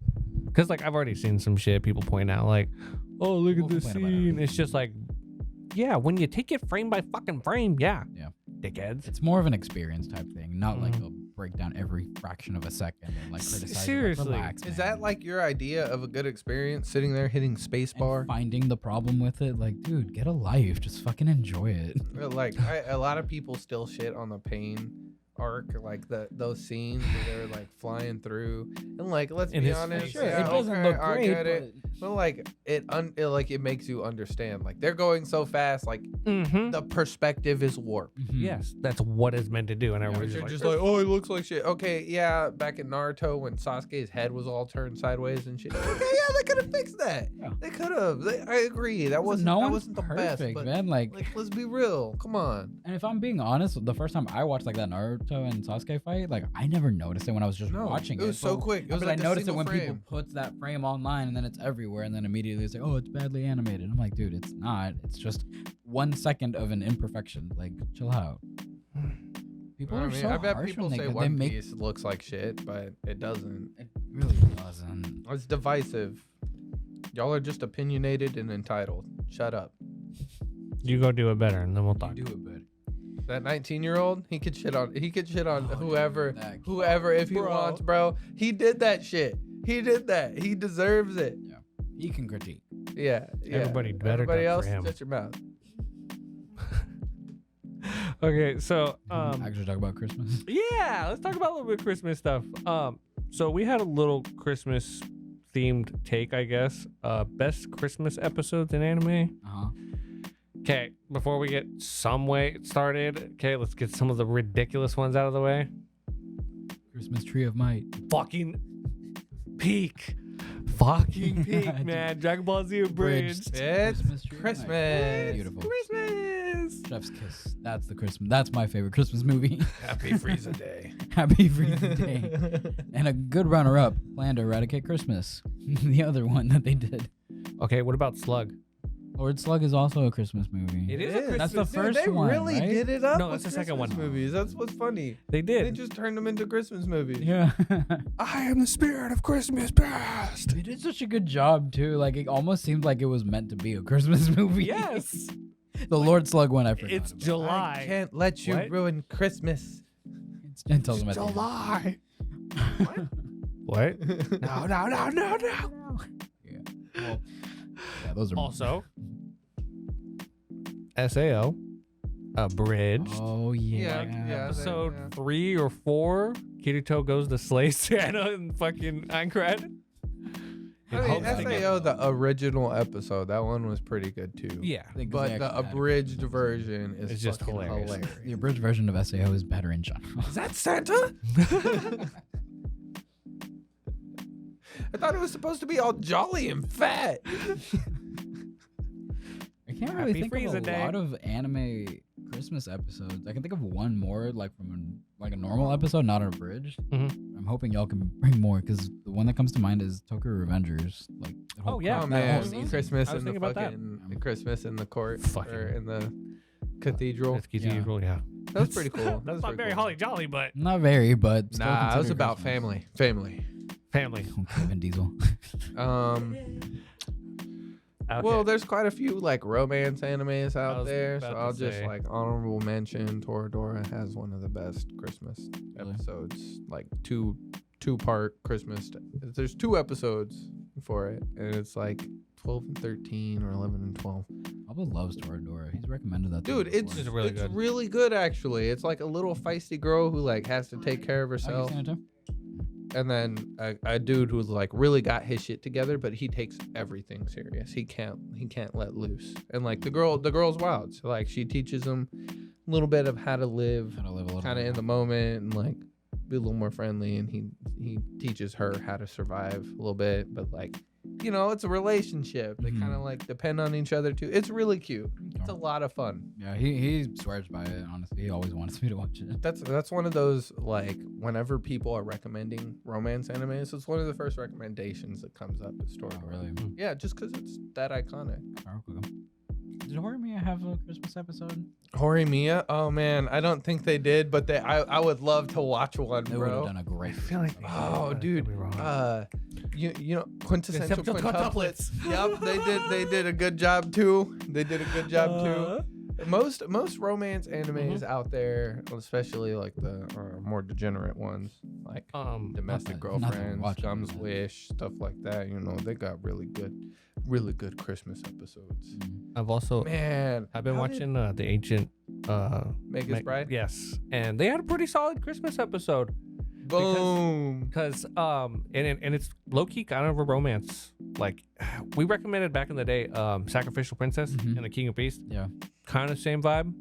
Because, like, I've already seen some shit people point out, like, oh, look at this scene. It's just like, yeah, when you take it frame by fucking frame, yeah. Dickheads. It's more of an experience type thing, not like a break down every fraction of a second and like criticize. Seriously. Like, relax, Is man. that like your idea of a good experience? Sitting there hitting spacebar? And finding the problem with it? Like, dude, get a life. Just fucking enjoy it. Like, a lot of people still shit on the pain arc, like those scenes where they're like flying through, and like, let's be honest, sure, it doesn't look I great, get it. But like it makes you understand, like they're going so fast, like the perspective is warped. Yes, that's what it's meant to do. And everyone's You're like, just like, oh, it looks like shit. Okay, yeah, back in Naruto when Sasuke's head was all turned sideways and shit. Okay, yeah, they could have fixed that. Yeah. They could have. I agree. That wasn't the best. But man. Like, let's be real. Come on. and if I'm being honest, the first time I watched like that Naruto and Sasuke fight, like I never noticed it when I was just watching it. It was so quick. It was like I noticed it a when frame. people put that frame online and then it's everywhere, and then immediately it's like, oh, it's badly animated. I'm like, dude, it's not. It's just 1 second of an imperfection. Like, chill out. People are so I bet harsh people when say they One make. Piece looks like shit, but it doesn't. It really doesn't. It's divisive. Y'all are just opinionated and entitled. Shut up. you go do it better, and then we'll talk. Do it better. That 19-year-old, he could shit on Oh, whoever dude, that whoever if he wants, bro. He did that shit. He did that. He deserves it. Yeah, he can critique. Yeah. Everybody better Everybody duck else, for him. shut your mouth. Okay, so Actually, talk about Christmas. yeah, let's talk about a little bit of Christmas stuff. So we had a little Christmas themed take, I guess. Best Christmas episodes in anime. Okay, before we get some way started, okay, let's get some of the ridiculous ones out of the way. Christmas Tree of Might. Fucking peak. Fucking peak, man. Dragon Ball Z Abridged. It's Christmas Tree of Might. Christmas. Beautiful. Christmas. Chef's Kiss. That's the Christmas. That's my favorite Christmas movie. Happy Frieza Day. Happy Frieza Day. And a good runner-up, Plan to Eradicate Christmas. The other one that they did. Okay, what about Slug? Lord Slug is also a Christmas movie. It is a Christmas. That's the first They one, really right? did it up. No, with that's the second Christmas one. Movies. That's what's funny. They They did. just turned them into Christmas movies. Yeah. I am the spirit of Christmas past. They did such a good job, too. Like, it almost seemed like it was meant to be a Christmas movie. Yes. The Lord Slug one, I forgot. It's about. July. I can't let you What? ruin Christmas. It tells them at the end. July. What? No. Yeah. Well, yeah, those are Also, SAO, Abridged. Oh yeah. Yeah. Episode 3 or 4, Kirito goes to slay Santa and fucking Aincrad. I mean, SAO, the original episode, that one was pretty good too. Yeah. But the abridged version is It's just fucking hilarious. The abridged version of SAO is better in general. Is that Santa? I thought it was supposed to be all jolly and fat. I can't really Happy think Frieza of a Day. lot of anime Christmas episodes. I can think of one more, like from a normal episode, not an abridged. Mhm. I'm hoping y'all can bring more, because the one that comes to mind is Tokyo Revengers. Like, the whole Oh, yeah. Oh that man, whole season. Christmas I was in the thinking about that. fucking Christmas in the court Fucking- or in the cathedral. It's Cathedral, yeah. That was pretty cool. That's That was not pretty very cool. holly jolly, but Not very, but still Nah, it was considered about Christmas. family. family. Kevin Diesel. Okay. Well, there's quite a few like romance animes I out was there, so about to I'll just say. like honorable mention Toradora has one of the best Christmas Really? episodes, like two-part Christmas. There's 2 episodes for it, and it's like 12 and 13 or 11 and 12. Pablo loves Toradora. He's recommended that. to Dude, me it's before. It's really good. really good actually. It's like a little feisty girl who like has to take care of Oh, you've herself. seen it too? and then a dude who's like really got his shit together, but he takes everything serious. He can't let loose. And like the girl's wild. So like she teaches him a little bit of how to live kind of in the moment and like be a little more friendly. And he teaches her how to survive a little bit, but like, you know, it's a relationship. They kind of like depend on each other too. It's really cute. It's a lot of fun. Yeah, he swears by it. Honestly, he always wants me to watch it. That's one of those, like, whenever people are recommending romance animes, it's one of the first recommendations that comes up historically. Oh, really? Yeah, just because it's that iconic. Did Horimiya have a Christmas episode? Horimiya? Oh man, I don't think they did, but I would love to watch one, They would have bro. done a great. I feel like Oh, dude. You know, quintessential quintuplets. Yep, they did a good job too. Most romance animes out there, especially like the more degenerate ones, like Domestic Girlfriends, Gum's Wish, stuff like that. You know, they got really good Christmas episodes. I've also I've been watching the Ancient Magus Bride. Yes, and they had a pretty solid Christmas episode. Boom. Because and it's low key kind of a romance. Like we recommended back in the day, Sacrificial Princess and the King of Beasts. Yeah. Kind of same vibe.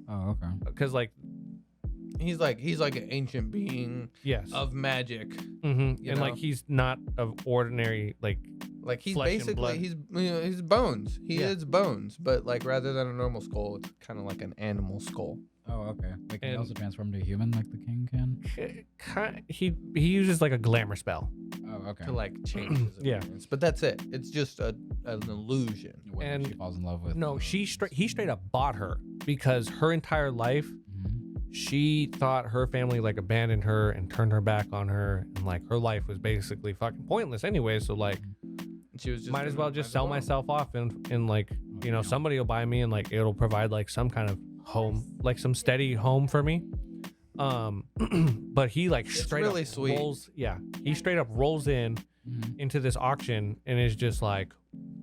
Oh, okay. Because like he's like an ancient being of magic. And know? like he's not of ordinary like he's flesh and basically blood. he's bones. He is bones, but like rather than a normal skull, it's kind of like an animal skull. Oh, okay. Like, can he also transform to a human like the king can? He uses like a glamour spell. Oh, okay. To like change his appearance. But that's it. It's just an illusion. And she falls in love with. No, he straight up bought her because her entire life, she thought her family like abandoned her and turned her back on her, and like her life was basically fucking pointless anyway. So like, she was just might as well just sell myself off and like, you know, somebody will buy me and like it'll provide like some kind of home, like some steady home for me. But he like straight really up sweet. He straight up rolls in into this auction and is just like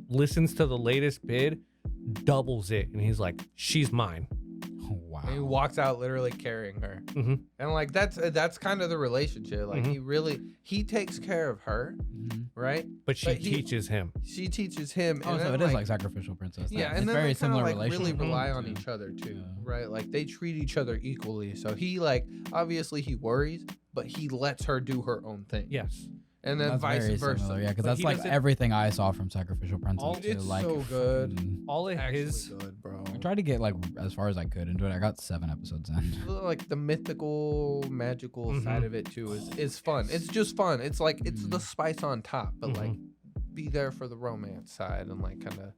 listens to the latest bid, doubles it, and he's like, she's mine. Oh, wow. And he walks out literally carrying her. And like that's kind of the relationship. Like he takes care of her, right? But she teaches him. She teaches him. Oh, and so then, it is like Sacrificial Princess. Yeah, It's and then very they similar like really relationship. rely on each other too, right? Like they treat each other equally. So he like obviously he worries, but he lets her do her own thing. Yes. And then That's vice very versa. Similar, yeah, because But that's he like doesn't- everything I saw from Sacrificial Princess. It's like, so good. All of Actually his good, bro. I tried to get like as far as I could into it. I got 7 episodes in. Like the mythical, magical side of it too is fun. It's just fun. It's like it's the spice on top, but like be there for the romance side and like kind of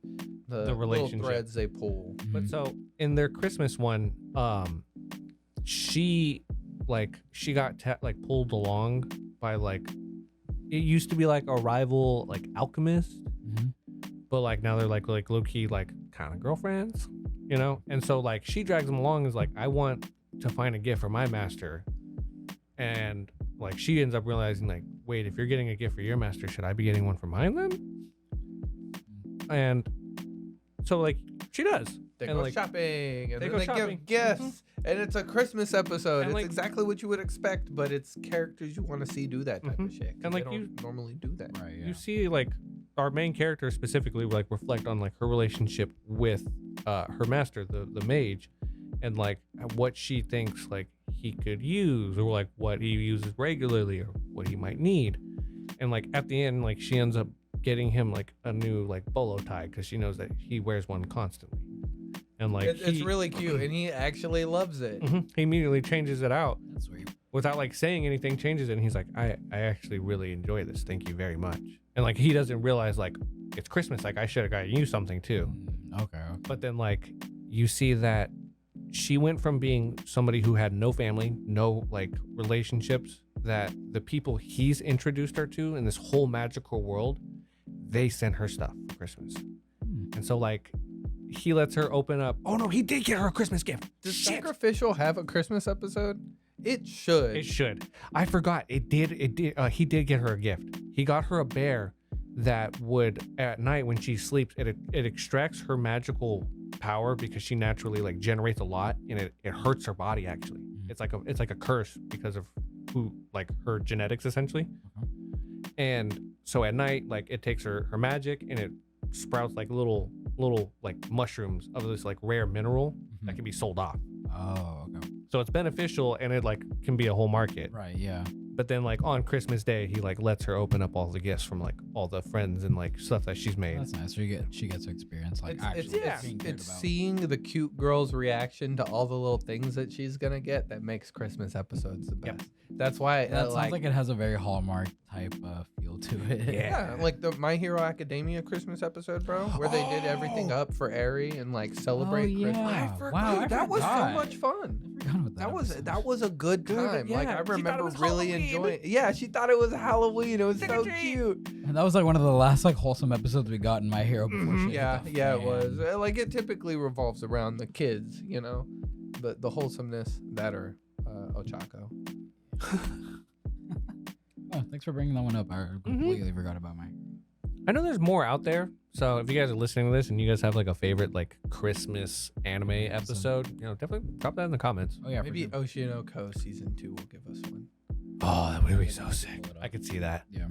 the little relationship threads they pull. But so in their Christmas one, she got like pulled along by like, it used to be like a rival like alchemist, but like now they're like low key like kind of girlfriends, you know. And so like she drags him along, is like, I want to find a gift for my master, and like she ends up realizing like, wait, if you're getting a gift for your master, should I be getting one for mine then? And so like she does. They and go like, shopping and they then go they shopping. give gifts. And it's a Christmas episode. And It's like- exactly what you would expect, but it's characters you want to see do that type of shit. 'Cause And like they don't normally do that. Right. Yeah. You see like our main character specifically like reflect on like her relationship with her master, the mage, and like what she thinks like he could use, or like what he uses regularly, or what he might need. And like at the end, like she ends up getting him like a new like bolo tie because she knows that he wears one constantly. And like It's really cute, and he actually loves it. he immediately changes it out That's sweet. without like saying anything, changes it, and he's like, I actually really enjoy this, thank you very much. And like he doesn't realize like it's Christmas, like I should have gotten you something too. Okay. But then like you see that she went from being somebody who had no family, no like relationships, that the people he's introduced her to in this whole magical world, they sent her stuff for Christmas. And so like he lets her open up. Oh no, he did get her a Christmas gift. Does Shit. Sacrificial have a Christmas episode? It should. It should. I forgot. It did. He did get her a gift. He got her a bear that would, at night when she sleeps, it extracts her magical power because she naturally like generates a lot, and it hurts her body actually. It's like a curse because of who like her genetics essentially. And so at night, like it takes her magic and it sprouts like little like mushrooms of this like rare mineral that can be sold off. Oh, okay. So it's beneficial and it like can be a whole market. Right, yeah. But then like on Christmas Day, he like lets her open up all the gifts from like all the friends and like stuff that she's made. That's nice. So she gets to experience like It's actually being cared it's about. seeing the cute girl's reaction to all the little things that she's gonna get that makes Christmas episodes the best. Yep. That's why That sounds like it has a very Hallmark type feel to it. yeah, like the My Hero Academia Christmas episode, bro, where they did everything up for Eri and like celebrate Christmas. yeah. I forgot. Wow, I that was so forgot. much fun. I forgot about that. That was a good time. yeah, Like I she thought it remember was really Halloween. enjoying. Yeah, she thought it was Halloween. It was so Trick or treat. cute. And that was like one of the last like wholesome episodes we got in My Hero before she hit Yeah, the yeah, it fan. was. Like it typically revolves around the kids, you know, the wholesomeness that are Ochako. Oh, thanks for bringing that one up. I completely forgot about My Hero. I know there's more out there. So if you guys are listening to this and you guys have like a favorite like Christmas anime episode, you know, definitely drop that in the comments. Oh yeah, Maybe for sure. Oshinoko season 2 will give us one. Oh, that would be so sick. I could see that. Yeah.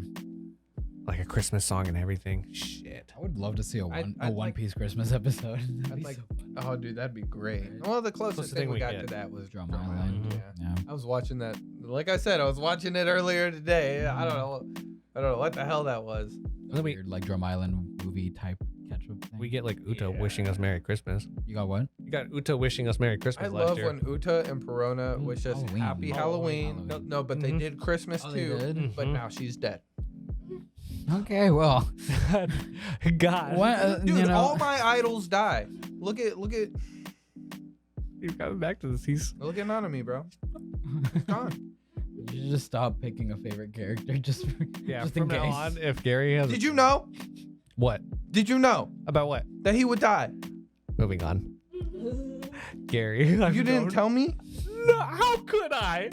Like a Christmas song and everything. Shit. I would love to see a I'd One like- Piece Christmas episode. That'd I'd be like. so fun. Oh, dude, that'd be great. Well, the closest thing we got get. to that was Drum Drum Island. Island. Mhm. Yeah. Yeah. I was watching that. Like I said, I was watching it earlier today. I don't know what the hell that was. A we- weird like Drum Island movie type catch-up thing. We get like Uta wishing us Merry Christmas. You got what? You got Uta wishing us Merry I Christmas last love year. when Uta and Perona wish us Halloween. happy Oh, Halloween. Halloween. No, but they Mhm. did Christmas Oh, they too. did? But Mhm. now she's dead. Okay, well. God. What? Dude, you know, all my idols die. Look at You've gotten back to this. He's Nanami, bro. It's gone. you should just stop picking a favorite character just for, yeah. just From in now case. on, if Gary has Did you know? what Did you know about what? that he would die? Moving on. Gary, I've You didn't known- tell me? No, how could I?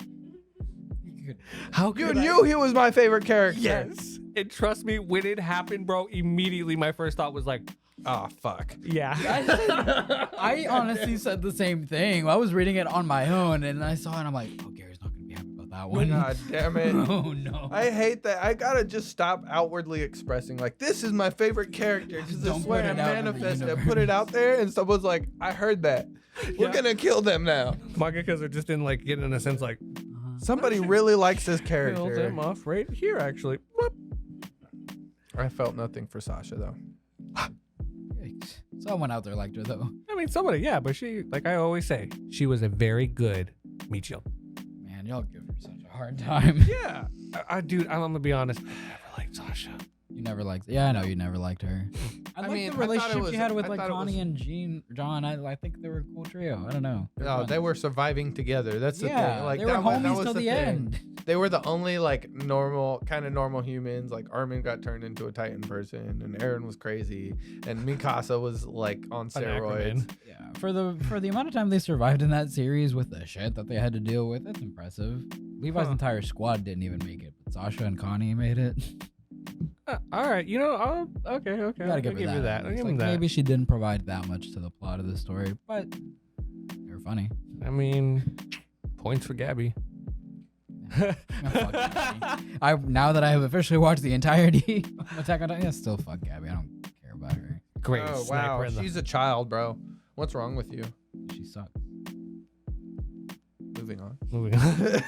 How could You I? knew he was my favorite character. Yes. And trust me, when it happened, bro, immediately my first thought was like, Oh, fuck. yeah. I honestly said the same thing. I was reading it on my own and I saw it and I'm like, oh, Gary's not going to be happy about that one. God damn it. Oh, no. I hate that. I gotta just stop outwardly expressing like this is my favorite character. Just Don't swear put and it out in the manifest it, universe. put it out there, and someone's like, I heard that. We're Yeah. gonna kill them now. Mangakas are just in like getting in a sense like Somebody really likes this kill character. them off right here actually. Whoop. I felt nothing for Sasha though. Yikes. Someone out there liked her, though. I mean somebody, yeah, but she, like I always say, she was a very good Michio. Man, y'all give her such a hard time. Yeah. Dude, I'm gonna be honest. I never liked Sasha. You never liked. Yeah, I know you never liked her. I like mean, I the thought it relationship was- she had with I like thought it Connie was- and John. I think they were a cool trio. I don't know. No, they were surviving together. That's the Yeah, thing. Like they were that was homies till the the thing. end. They were the only like normal humans. Like Armin got turned into a Titan person, and Eren was crazy, and Mikasa was like on steroids. Ackerman. Yeah, for the amount of time they survived in that series with the shit that they had to deal with, that's impressive. Levi's entire squad didn't even make it, but Sasha and Connie made it. All right, you know, okay. You gotta I'll give give her you that. that. I'll It's give like him that. maybe she didn't provide that much to the plot of the story, but they were funny. I mean, points for Gabby. Yeah, fuck Gabby. Now that I have officially watched the entirety of Attack on Titan, yeah, still fuck Gabby. I don't care about her. Great Oh sniper wow, in the she's a child, bro. What's wrong with you? She sucks. Moving on. moving on.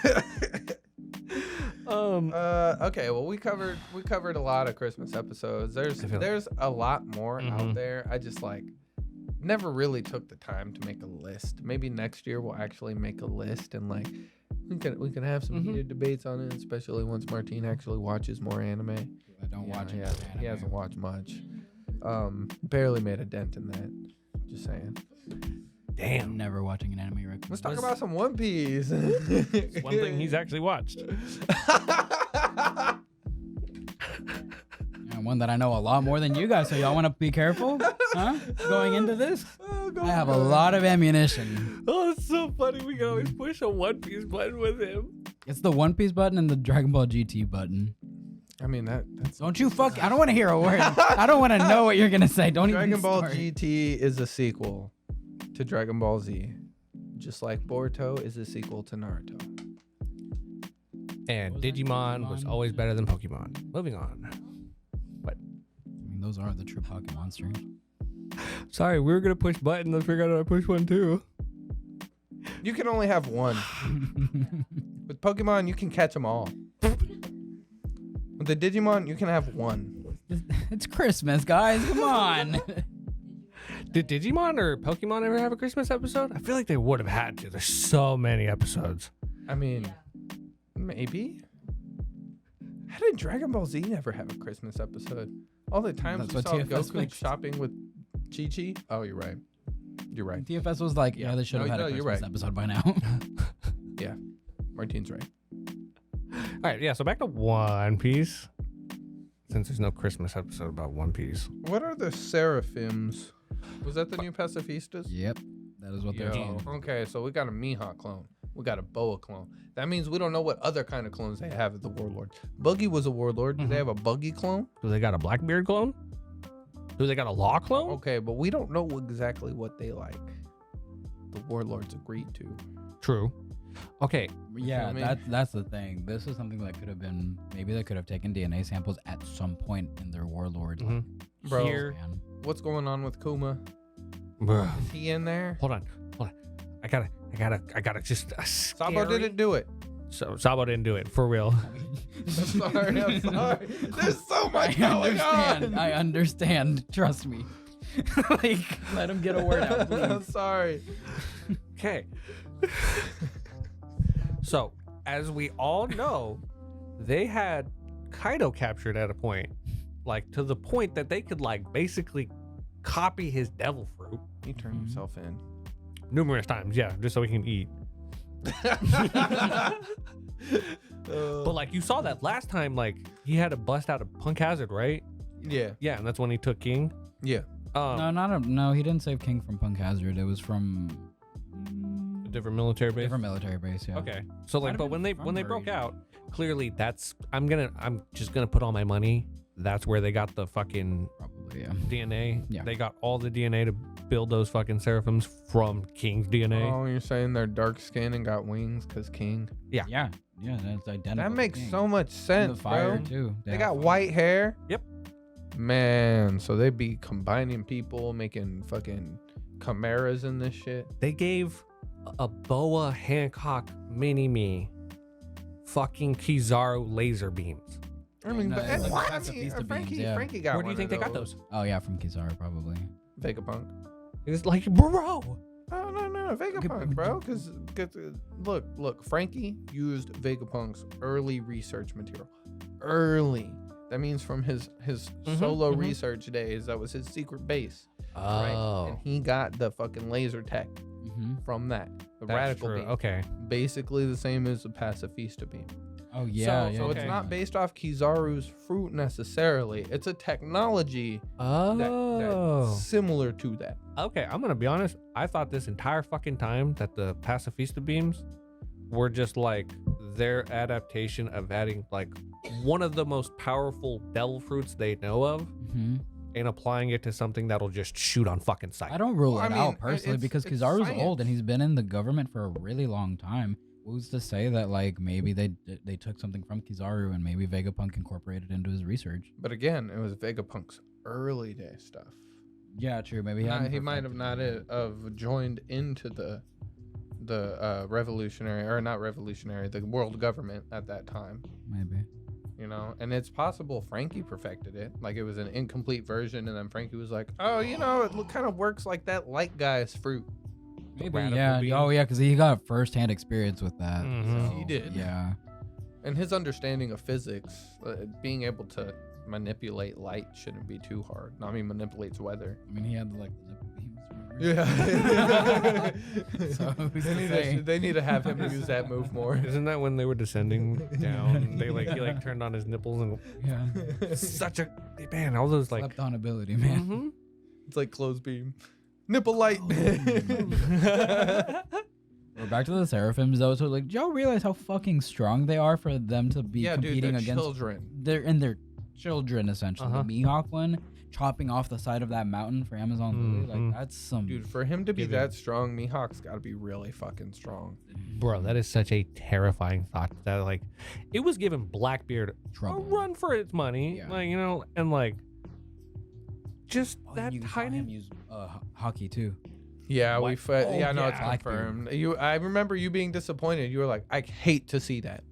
Okay, well we covered a lot of Christmas episodes. There's a lot more out Mhm. there. I just like never really took the time to make a list. Maybe next year we'll actually make a list and like we can have some Mhm. heated debates on it, especially once Martine actually watches more anime. I don't watch Yeah, it. he hasn't watched much. Barely made a dent in that. Just saying. I'm never watching an anime record. Let's talk about some One Piece. It's one thing he's actually watched. Yeah, one that I know a lot more than you guys, so y'all want to be careful, huh? Going into this, I have a lot of ammunition. Oh, it's so funny. We can always push a One Piece button with him. It's the One Piece button and the Dragon Ball GT button. I mean that's Don't you fuck? I don't want to hear a word. I don't want to know what you're gonna say. Don't Dragon even Ball start. GT is a sequel to Dragon Ball Z, just like Boruto is a sequel to Naruto. And Digimon was always better than Pokemon. Moving on. What? I mean, those are the true Pokemon streams. Sorry, we were gonna push buttons. I figured out I pushed one too. You can only have one. With Pokemon, you can catch them all. With the Digimon, you can have one. It's Christmas, guys. Come on. Did Digimon or Pokemon ever have a Christmas episode? I feel like they would have had to. There's so many episodes. I mean, maybe. How did Dragon Ball Z never have a Christmas episode? All the times we saw Goku shopping with Chi-Chi. Oh, you're right. You're right. TFS was like, yeah, they should have had a Christmas episode by now. Yeah, Martine's right. All right, yeah, so back to One Piece. Since there's no Christmas episode about One Piece. What are the Seraphims? Was that the new Pacifistas? Yep, that is what they're called. Okay, so we got a Mihawk clone. We got a Boa clone. That means we don't know what other kind of clones they have at the Warlord. Buggy was a Warlord. Do they have a Buggy clone? Do they got a Blackbeard clone? Do they got a Law clone? Okay, but we don't know exactly what they like. The Warlords agreed to. True. Okay. Yeah, You know what I mean? that's the thing. This is something that could have been, maybe they could have taken DNA samples at some point in their Warlord. Mhm. Bro, Here. what's going on with Kuma? Bruh. Is he in there? Hold on. I gotta just Sabo didn't do it. So Sabo didn't do it for real. I'm sorry. There's so much going on. I understand. Trust me. Like, let him get a word out, I'm please. sorry. Okay. So, as we all know, they had Kaido captured at a point, like to the point that they could like basically copy his devil fruit He turned himself in. numerous times, yeah, just so he can eat. But like you saw that last time, like he had to bust out a Punk Hazard, right? Yeah. Yeah, and that's when he took King. Yeah. No, he didn't save King from Punk Hazard. It was from A different military base. different military base. Yeah. Okay. So like, Might have but been when they from broke Murray. out, clearly that's I'm just gonna put all my money. That's where they got the fucking Probably. Yeah. DNA. Yeah. They got all the DNA to build those fucking seraphims from King's DNA. Oh, you're saying they're dark skinned and got wings because King? Yeah. That's identical. That to makes King. so much And sense, the fire bro. too. They have got fire. white hair. Yep. Man, so they be combining people, making fucking chimeras and this shit. They gave a Boa Hancock mini-me fucking Kizaru laser beams. I mean, No, but it's like what? Pacifista Frankie, beams, yeah. Frankie got Where do you one think of they got those? Oh yeah, from Kizaru probably. Vegapunk. It's like, bro. Oh no, Vegapunk, bro. Because look, Frankie used Vegapunk's early research material. Early. That means from his solo research days. That was his secret base. Right? Oh, And he got the fucking laser tech from that. The that's radical true. beam. Okay. Basically the same as the Pacifista beam. Oh yeah. So okay. it's not based off Kizaru's fruit necessarily. It's a technology that's similar to that. Okay, I'm gonna be honest. I thought this entire fucking time that the Pacifista beams were just like their adaptation of adding like one of the most powerful devil fruits they know of and applying it to something that'll just shoot on fucking sight. I don't rule Well, it I mean, out personally it's because Kizaru's science. old and he's been in the government for a really long time. Who's to say that like maybe they took something from Kizaru and maybe Vegapunk incorporated into his research? But again, it was Vegapunk's early day stuff. Yeah, true. Maybe He might have not have joined into the revolutionary, or not revolutionary, the world government at that time. Maybe. You know, and it's possible Frankie perfected it. Like it was an incomplete version, and then Frankie was like, "Oh, you know, it kind of works like that light guy's fruit." Maybe. radical Yeah. beam. Oh yeah, because he got first-hand experience with that. Mhm. so, He did. Yeah. And his understanding of physics, being able to manipulate light shouldn't be too hard. I mean, manipulates weather. I mean, he had like the nipple beams. Remember? Yeah. So who's to say? they need to have him use that move more. Isn't that when they were descending down? They like he like turned on his nipples and Yeah. such a man. All those like. Slept on ability, man. Mhm. It's like clothesbeam. Nipple light. We're back to the Seraphims though. So like, do y'all realize how fucking strong they are for them to be Yeah, dude, competing they're against? children. They're in their children essentially. The Mihawk one, chopping off the side of that mountain for Amazon Lily, like that's some dude. For him to be that strong, Mihawk's got to be really fucking strong. Bro, that is such a terrifying thought. That like, it was giving Blackbeard trouble. a run for its money, like and like, just that you tiny. saw him use hockey too. Yeah, What? we fought. Oh, yeah, no, yeah. it's confirmed. I remember you being disappointed. You were like, I hate to see that.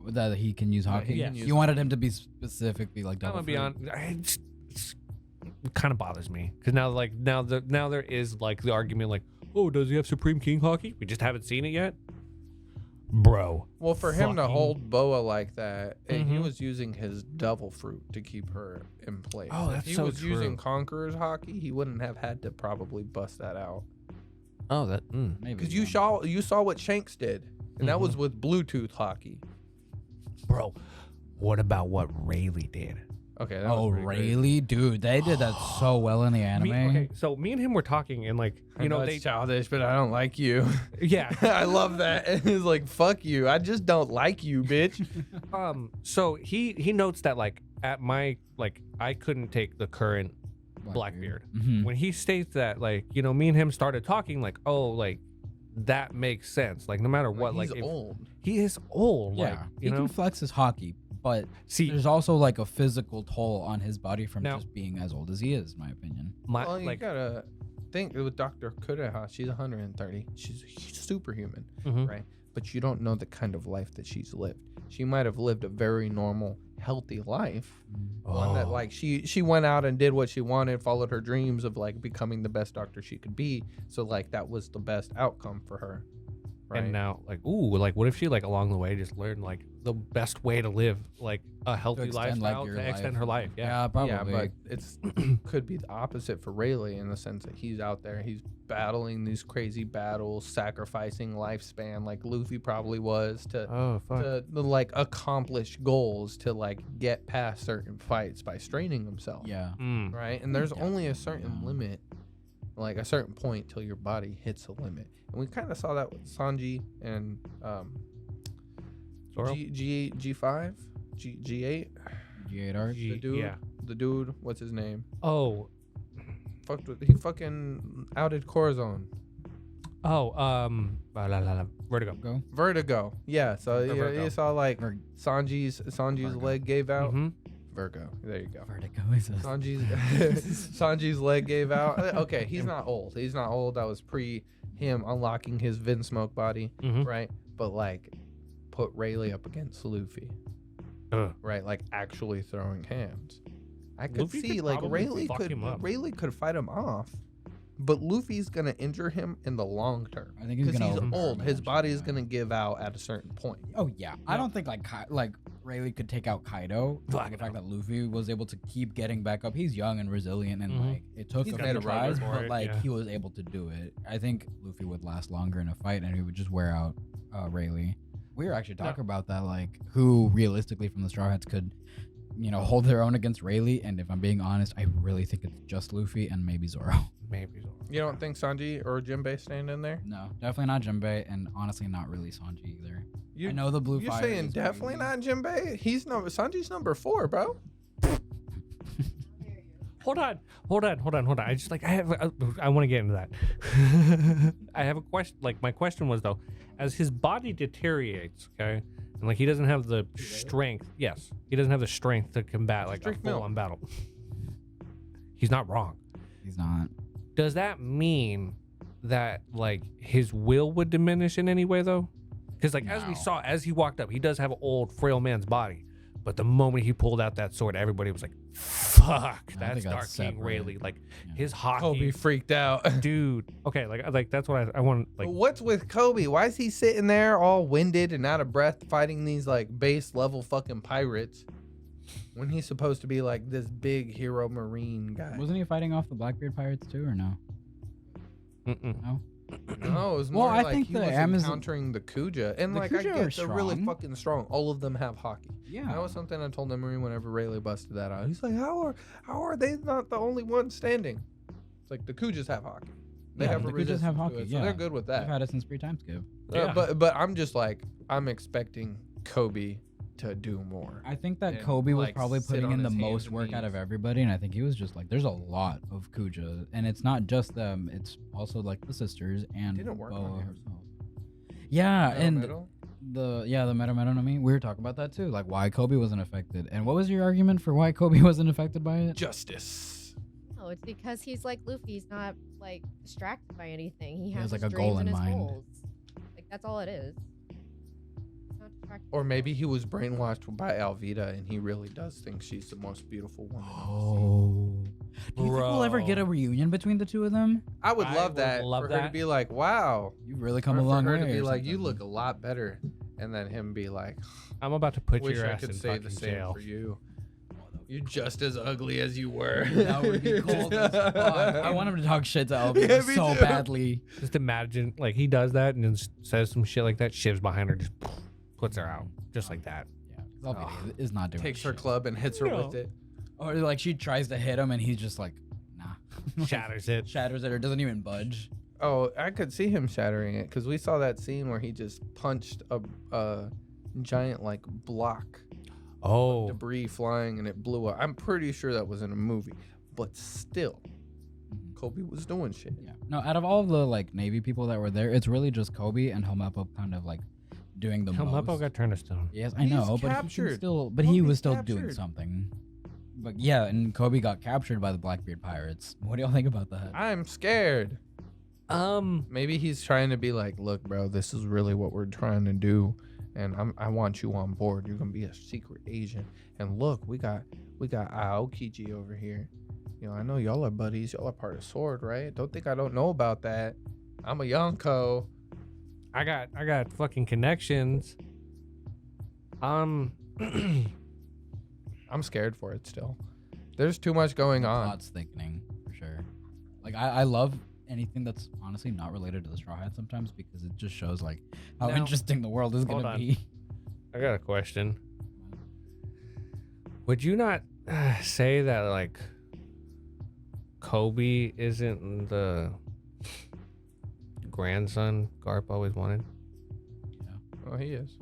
That he can use hockey. he can use You wanted him to be specifically like I'm double. gonna be honest. It kind of bothers me because now there is like the argument like, oh, does he have Supreme King hockey? We just haven't seen it yet, bro. Well, for him to Fucking- hold Boa like that, and he was using his devil fruit to keep her in place. Oh, If that's he so was using true. Conqueror's hockey, he wouldn't have had to probably bust that out. Oh, that. Maybe Because you saw what Shanks did, and that was with Bluetooth hockey. Bro, what about what Rayleigh did? Okay. That Oh, was pretty great. really, dude? They did that so well in the anime. So me and him were talking and like, I know they it's childish, but I don't like you. yeah. I love that. And he's like, "Fuck you! I just don't like you, bitch." So he notes that like at my like I couldn't take the current Blackbeard. Mhm. When he states that like me and him started talking like, oh, like that makes sense, like no matter what, he's like if- old. he is old, Yeah, like he you know can flex his hockey, but see there's also like a physical toll on his body from Now- just being as old as he is, in my opinion. my Well, you like gotta think with Dr. Kureha. She's 130. She's superhuman, mhm. right? But you don't know the kind of life that she's lived. She might have lived a very normal, healthy life. One that Oh. like she went out and did what she wanted, followed her dreams of like becoming the best doctor she could be. So like that was the best outcome for her. Right. And now, like, ooh, like, what if she, like, along the way just learned, like, the best way to live, like, a healthy extend, like, lifestyle your to extend life. her life? Yeah. Yeah, probably. Yeah, but it's could be the opposite for Rayleigh in the sense that he's out there, he's battling these crazy battles, sacrificing lifespan like Luffy probably was to Oh, fuck. to like accomplish goals to like get past certain fights by straining himself. yeah. Mm. Right? And there's Yeah. only a certain Yeah. limit, like a certain point till your body hits a limit. And we kind of saw that with Sanji and Zoro? G5, G8, G8 arc. the dude, Yeah. the dude, what's his name? Oh, He fucking outed Corazon. Vertigo. Go. Vertigo. Yeah, so Virgo. you saw like Ver- Sanji's Virgo. leg gave out. Mm-hmm. Virgo. There you go. Vertigo is a Sanji's leg gave out. Okay, he's not old. He's not old. That was pre him unlocking his Vinsmoke body, Mm-hmm. right? But like put Rayleigh up against Luffy, right? Like actually throwing hands. I could Luffy see could like probably Rayleigh fuck him up. could fight him off, but Luffy's gonna injure him in the long term. I think he's Because gonna he's overpower old. him His eventually, body is yeah. gonna give out at a certain point. Oh yeah, I don't think like Rayleigh could take out Kaido. Fuck The no. fact that Luffy was able to keep getting back up. He's young and resilient, and Mhm. like it took He's a made few a tries, run for but it, like yeah. he was able to do it. I think Luffy would last longer in a fight, and he would just wear out Rayleigh. We were actually talking about that, like who realistically from the Straw Hats could, hold their own against Rayleigh. And if I'm being honest, I really think it's just Luffy and maybe Zoro. Maybe Zoro. You don't think Sanji or Jinbei stand in there? No, definitely not Jinbei, and honestly, not really Sanji either. You, I know the blue You're fire. saying is definitely crazy. not Jinbei? Sanji's number 4, bro. Hold on. I just I want to get into that. I have a question. Like my question was though, as his body deteriorates, okay, and like he doesn't have the strength. Yes, he doesn't have the strength to combat like a drink milk. full-on battle. He's not wrong. He's not. Does that mean that like his will would diminish in any way though? Because like as we No. saw, as he walked up, he does have an old frail man's body. But the moment he pulled out that sword, everybody was like, "Fuck, think that's that's Dark King separate. Rayleigh." Like Yeah. his hockey, Kobe freaked out. dude. Okay, like that's what I want. Like, But what's with Kobe? Why is he sitting there all winded and out of breath fighting these like base level fucking pirates when he's supposed to be like this big hero marine guy? Wasn't he fighting off the Blackbeard pirates too, or no? mm-mm. No. No, it was Well, more I like think he the was Amazon- encountering the Kuja. And The like Kuja I get are they're really strong. fucking strong. All of them have hockey. Yeah. That was something I told Emery whenever Rayleigh busted that out. He's like, how are they not the only ones standing? It's like the Kujas have hockey. They Yeah, have the a Kujas have resistance to hockey, it, so yeah. they're good with I've that. had it since pre-time skip. Yeah. But I'm just like I'm expecting Kobe to do more. I think that And, Kobe was like, probably sit putting on in the his hands most and work out knees. of everybody, and I think he was just like, there's a lot of Kuja, and it's not just them; it's also like the sisters and Didn't work on Boa him. herself. Yeah, and Metal? the meta. We were talking about that too, like why Kobe wasn't affected. And what was your argument for why Kobe wasn't affected by it? Justice. No, it's because he's like Luffy. He's not like distracted by anything. He has, has like, his a goal dreams and in his mind. goals. Like that's all it is. He's not distracted. Or maybe he was brainwashed by Alvida and he really does think she's the most beautiful woman. Oh, do you think we'll ever get a Bro. reunion between the two of them? I would I love would that. love for her to that. be like, wow. You've really come Or a long for way. her to be or like, you something. look a lot better. And then him be like, I'm about to put wish your I ass in could say the fucking same jail. for you. You're just as ugly as you were. That would be cool. As fuck. I want him to talk shit to Alvida Yeah, me so too. badly. Just imagine, like, he does that and then says some shit like that, shivs behind her, just puts her out. Just like that. Yeah, Alvida is not doing Takes her shit. club and hits her No. with it. Or like she tries to hit him and he's just like, nah. Shatters it. Shatters it or doesn't even budge. Oh, I could see him shattering it because we saw that scene where he just punched a giant like block Oh. debris flying and it blew up. I'm pretty sure that was in a movie, but still, Kobe was doing shit. Yeah. No, out of all the like Navy people that were there, it's really just Kobe and Helmeppo kind of like doing the Helmeppo most. got turned to stone. Yes, I He's know, but he captured. he Kobe's was still doing captured. something. But yeah, and Kobe got captured by the Blackbeard pirates. What do y'all think about that? I'm scared. Maybe he's trying to be like, look, bro, this is really what we're trying to do, and I want you on board. You're gonna be a secret agent. And look, we got Aokiji over here. You know, I know y'all are buddies. Y'all are part of Sword, right? Don't think I don't know about that. I'm a Yonko. I got fucking connections. I'm scared for it still. There's too much going on. Plot's thickening for sure. Like I love anything that's honestly not related to the Straw Hat sometimes because it just shows like how Now, interesting the world is hold gonna on. be. I got a question. Would you not say that like Kobe isn't the grandson Garp always wanted? Oh, he is.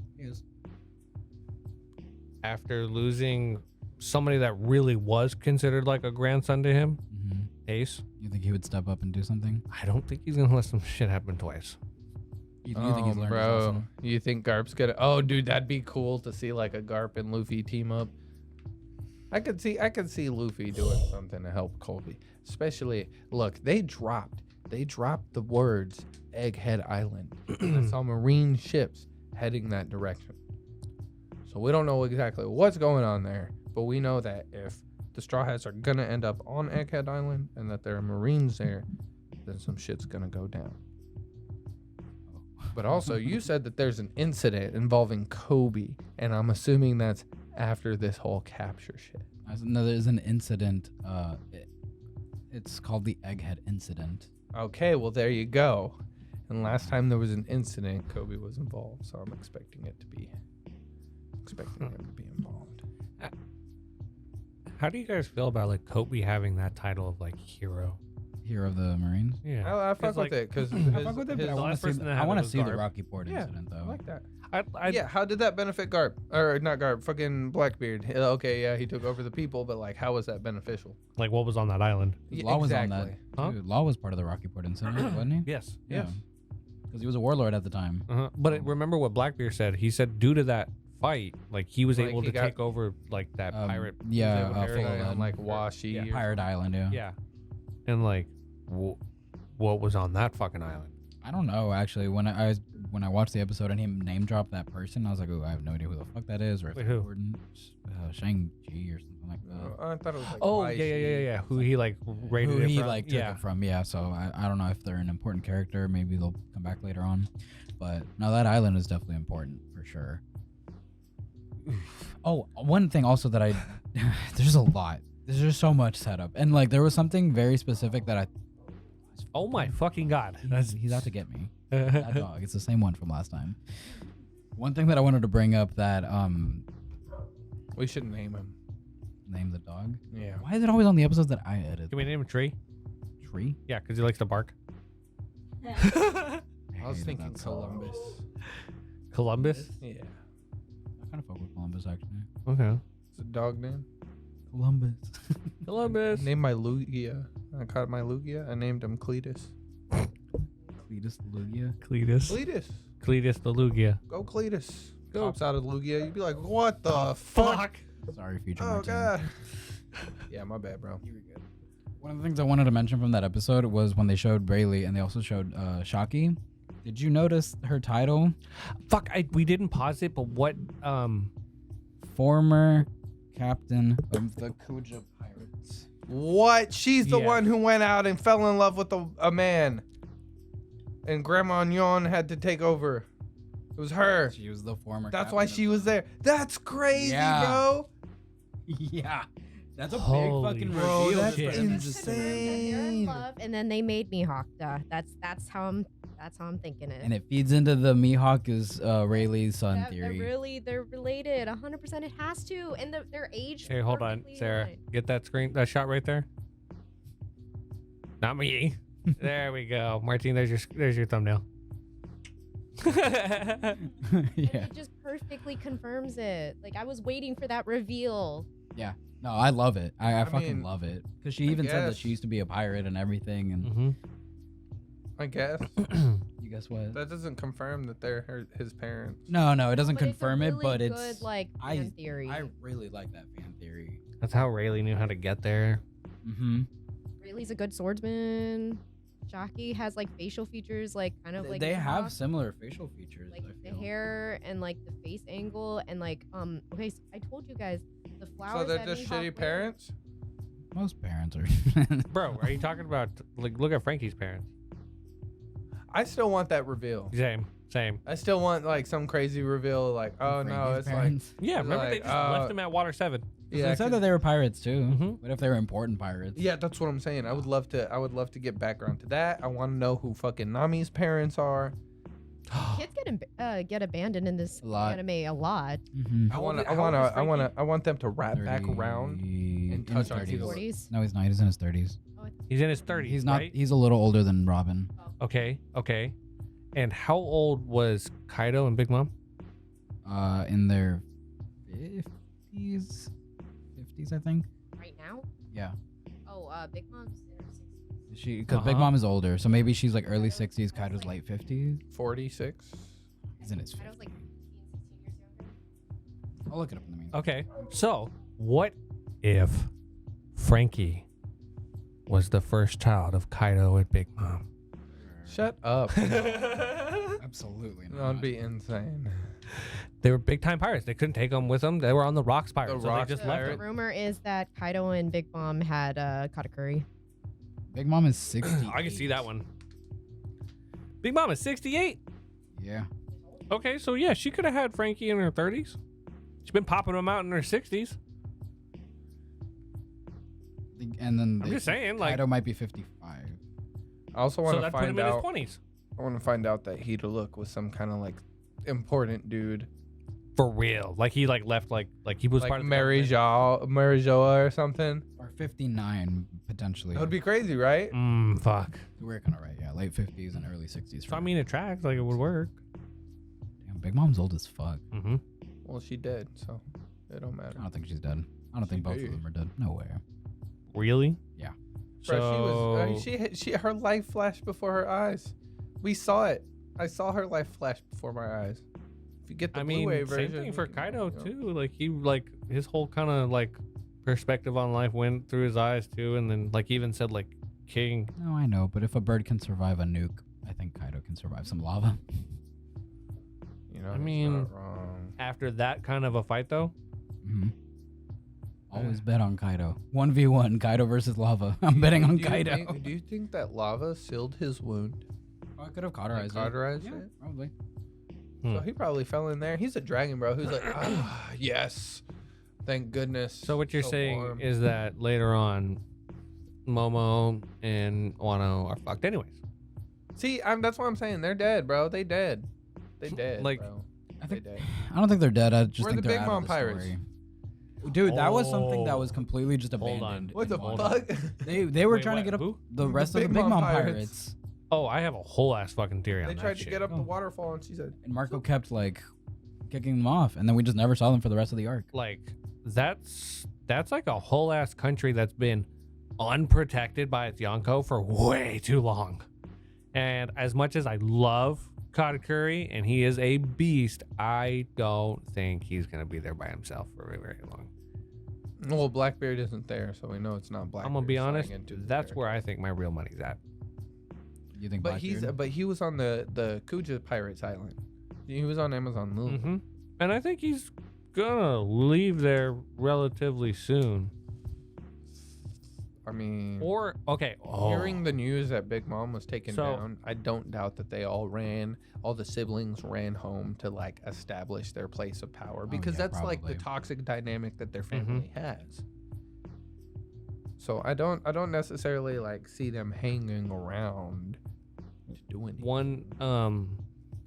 After losing somebody that really was considered like a grandson to him, Mhm. Ace, You think he would step up and do something? I don't think he's gonna let some shit happen twice. You think he's learned his bro. lesson? You think Garp's gonna? Oh, dude, that'd be cool to see like a Garp and Luffy team up. I could see Luffy doing something to help Kobe. Especially, look, they dropped the words Egghead Island. I saw marine ships heading that direction. So we don't know exactly what's going on there, but we know that if the Straw Hats are gonna end up on Egghead Island and that there are Marines there, then some shit's gonna go down. But also, you said that there's an incident involving Kobe, and I'm assuming that's after this whole capture shit. No, there's an incident. It's called the Egghead Incident. Okay, well, there you go. And last time there was an incident, Kobe was involved, so I'm expecting him to be involved. How do you guys feel about like Kobe having that title of like hero? Hero of the Marines. Yeah, I fuck 'Cause, with like, it because I fuck with it, but I the want last to see. person that I had want it to was see the Garp. Rocky Port Yeah, incident I though. like that. I Yeah, how did that benefit Garp? Or not Garp, fucking Blackbeard. Okay, yeah, he took over the people, but like, how was that beneficial? like what was on that island. Yeah, Law was on exactly. that. Huh? Too. Law was part of the Rocky Port incident, wasn't he? Yes. Yes. Because he was a warlord at the time. But remember what Blackbeard said? He said due to that fight, like he was Like, able he to got- take over like that pirate. Yeah, was it full Paradigm, of lead. like Washi. Yeah, or Pirate Island. Yeah. Yeah, and like what was on that fucking island? I don't know actually. When I watched the episode and he name dropped that person, I was like, oh, I have no idea who the fuck that is, or if Wait, it's who? important. Shang-Chi or something like that. I thought it was like Oh Wai yeah. Shi. Who he like rated Who it he from. like took it from, yeah. So I don't know if they're an important character. Maybe they'll come back later on. But no, that island is definitely important for sure. Oh, one thing also that I there's a lot. There's just so much setup, and like there was something very specific that Oh my fucking god! That's he's out to get me. That dog. It's the same one from last time. One thing that I wanted to bring up that We should name him. name the dog. Yeah. Why is it always on the episodes that I edit? Can we name him Tree? Tree? Yeah, because he likes to bark. I was hated thinking that song. Columbus. Columbus. Yeah. kind of fuck with Columbus actually. Okay. It's a dog name. Columbus. Columbus. I named my Lugia. I caught my Lugia. I named him Cletus. Cletus Lugia. Cletus. Cletus. Cletus the Lugia. Go Cletus. Go. Pops out of Lugia. You'd be like, what the fuck? Sorry, future Oh, Martin. God. Yeah, my bad, bro. You were good. One of the things I wanted to mention from that episode was when they showed Rayleigh and they also showed Shaki. Did you notice her title? Fuck, we didn't pause it, but what, Former captain of the Kuja Pirates. What? She's the Yeah. one who went out and fell in love with a man. And Grandma Nyon had to take over. It was her. She was the former That's why captain she of was there. That's crazy, Yeah. bro. Yeah. That's a Holy big fucking Bro, reveal. that's for them to just Confirmed that they're in insane. love, and then they made me Hakta. That's how I'm thinking it. And it feeds into the Mihawk is Rayleigh's son That- theory. they're related. 100%. It has to, and their age. Hey, hold on, perfectly Sarah. aligned. Get that shot right there. Not me. There we go, Martine. There's your thumbnail. And Yeah. it just perfectly confirms it. Like I was waiting for that reveal. No, I love it. I fucking mean, love it. Because she I even said that guess. she used to be a pirate and everything. And Mm-hmm. I guess. you guess what? That doesn't confirm that they're his parents. No, it doesn't But confirm it's a it, really but good, it's like I- fan theory. I really like that fan theory. That's how Rayleigh knew how to get there. Mm-hmm. Rayleigh's a good swordsman. Shaki has like facial features, like kind of like They have Mihawk. similar facial features. Like I the feel. hair and like the face angle and like okay, so I told you guys the flowers. So they're that just Mihawk shitty wears- parents? Most parents are. Bro, are you talking about like look at Frankie's parents? I still want that reveal. Same. I still want like some crazy reveal like, oh no, it's like Yeah, It's remember they like, just left him at Water 7. Yeah, yeah, they said 'cause- that they were pirates too. Mhm. What if they were important pirates? yeah, that's what I'm saying. I would love to get background to that. I want to know who fucking Nami's parents are. Kids get abandoned in this A lot. anime a lot. Mm-hmm. How old is Frankie? I want them to wrap back around. and touch on his 30s. 40s. No, he's not. He's in his 30s. He's in his 30s, He's not. right? He's a little older than Robin. Okay. And how old was Kaido and Big Mom? In their 50s, I think. Right now? Yeah. Oh, Big Mom's in her 60s. Because Big Uh-huh. Mom is older, so maybe she's like early 60s. Kaido's late 50s. 46. He's in his I was 50s. like 15, 16 years younger. I'll look it up in the meantime. Okay. So, what if Frankie was the first child of Kaido and Big Mom? Shut up. Absolutely not. That'd be insane. They were big time pirates. They couldn't take them with them. They were on the Rocks pirates. The so Rocks they just The, left pirate. them. rumor is that Kaido and Big Mom had Katakuri. Big Mom is 60. I can see that one. Big Mom is 68. Yeah. Okay, so yeah, she could have had Frankie in her 30s. She's been popping them out in her 60s. And then I'm just saying, like, Kaido might be 55. I also so want to that put him find in his out. 20s. I want to find out that Look was some kind of like important dude, For real. Like he like left like he was part like of the Mary government. Joa or something. Or 59, potentially. That would be crazy, right? Fuck. We're kind of right, yeah. Late 50s and early 60s. So I mean, it tracks. Like it would work. Damn, Big Mom's old as fuck. Mm-hmm. Well, she dead, so it don't matter. I don't think she's dead. I don't think both She of them are dead. No way. Really? Yeah. So Bro, she her life flashed before her eyes. We saw it. I saw her life flash before my eyes. If you get the I mean, Blu-ray same version, thing you for can, Kaido you know. too. Like he like his whole kind of like perspective on life went through his eyes too, and then like even said like King. No, I know, but if a bird can survive a nuke, I think Kaido can survive some lava. You know, I he's mean, not wrong. After that kind of a fight though, Mm-hmm. Always bet on Kaido. 1v1, Kaido versus lava. I'm betting on Kaido. Do you think that lava sealed his wound? Oh, I could have cauterized it. Cauterized Yeah, it? probably. Hmm. So he probably fell in there. He's a dragon, bro. Who's like, ah, yes, thank goodness. so what you're So saying warm." is that later on, Momo and Wano are fucked anyways. See, that's what I'm saying. They're dead, bro. They dead. They dead, Like, bro. I think They dead. I don't think they're dead. I just Where think the they're Big out Mom of the pirates? story. Dude, that was something that was Oh. completely just Hold on. abandoned. What the in fuck? They were Wait, trying what? to get up Who? the The rest of the Big Big Mom Mom pirates. pirates. Oh, I have a whole ass fucking theory on They that tried to shit. get up the Oh. waterfall, and she said, And Marco kept kicking them off, and then we just never saw them for the rest of the arc. Like that's like a whole ass country that's been unprotected by its Yonko for way too long. And as much as I love Katakuri and he is a beast, I don't think he's gonna be there by himself for very, very long. Well, Blackbeard isn't there, so we know it's not Blackbeard. I'm gonna be honest, that's where I think my real money's at. You think? But he was on the Kuja Pirates Island. He was on Amazon Lulu. Mm-hmm. And I think he's gonna leave there relatively soon. I mean, Or okay, hearing the news that Big Mom was taken down, I don't doubt that all the siblings ran home to like establish their place of power, because that's like the toxic dynamic that their family has. So I don't necessarily like see them hanging around doing one.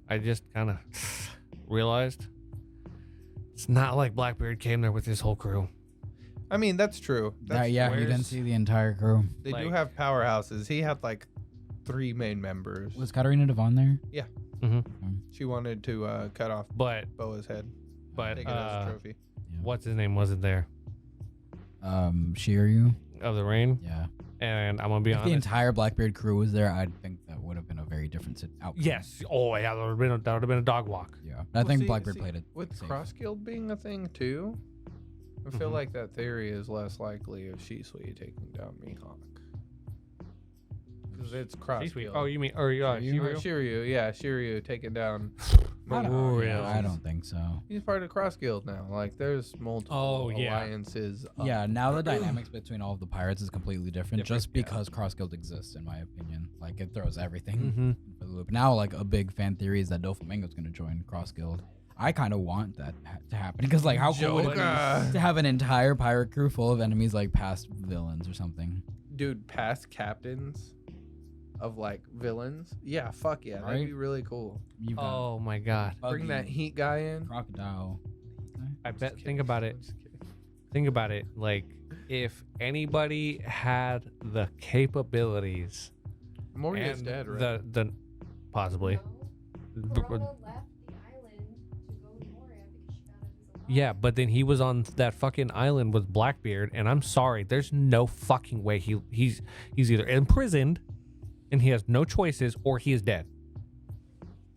I just kind of realized it's not like Blackbeard came there with his whole crew. I mean, that's true. That's you didn't see the entire crew. They do have powerhouses. He had like 3 main members. Was Katarina Devon there? Yeah. Mm-hmm. She wanted to cut off Boa's head. But take it as a trophy. What's his name wasn't there? Shiryu of the Rain. Yeah. And I'm gonna be honest. If the entire Blackbeard crew was there, I think that would have been a very different outcome. Yes. Oh yeah, that would have been a dog walk. Yeah. I think Blackbeard played it with safe. Cross Guild being a thing too. I feel like that theory is less likely of Shisui taking down Mihawk. Because it's Cross Guild. Oh, you mean Shiryu? Shiryu, yeah, Shiryu taking down. I don't think so. He's part of Cross Guild now. Like, there's multiple alliances. Yeah, now the dynamics between all of the pirates is completely different just because Cross Guild exists, in my opinion. Like, it throws everything for the loop. Now, like, a big fan theory is that Doflamingo's going to join Cross Guild. I kind of want that to happen because, like, how cool would it be to have an entire pirate crew full of enemies, like past villains or something? Dude, past captains of like villains. Yeah, fuck yeah, that'd be really cool. Oh my god, bring that heat guy in. Crocodile. I bet. Think about it. Think about it. Like, if anybody had the capabilities, Moria's dead, right? The possibly. Yeah, but then he was on that fucking island with Blackbeard, and I'm sorry, there's no fucking way he's either imprisoned and he has no choices, or he is dead.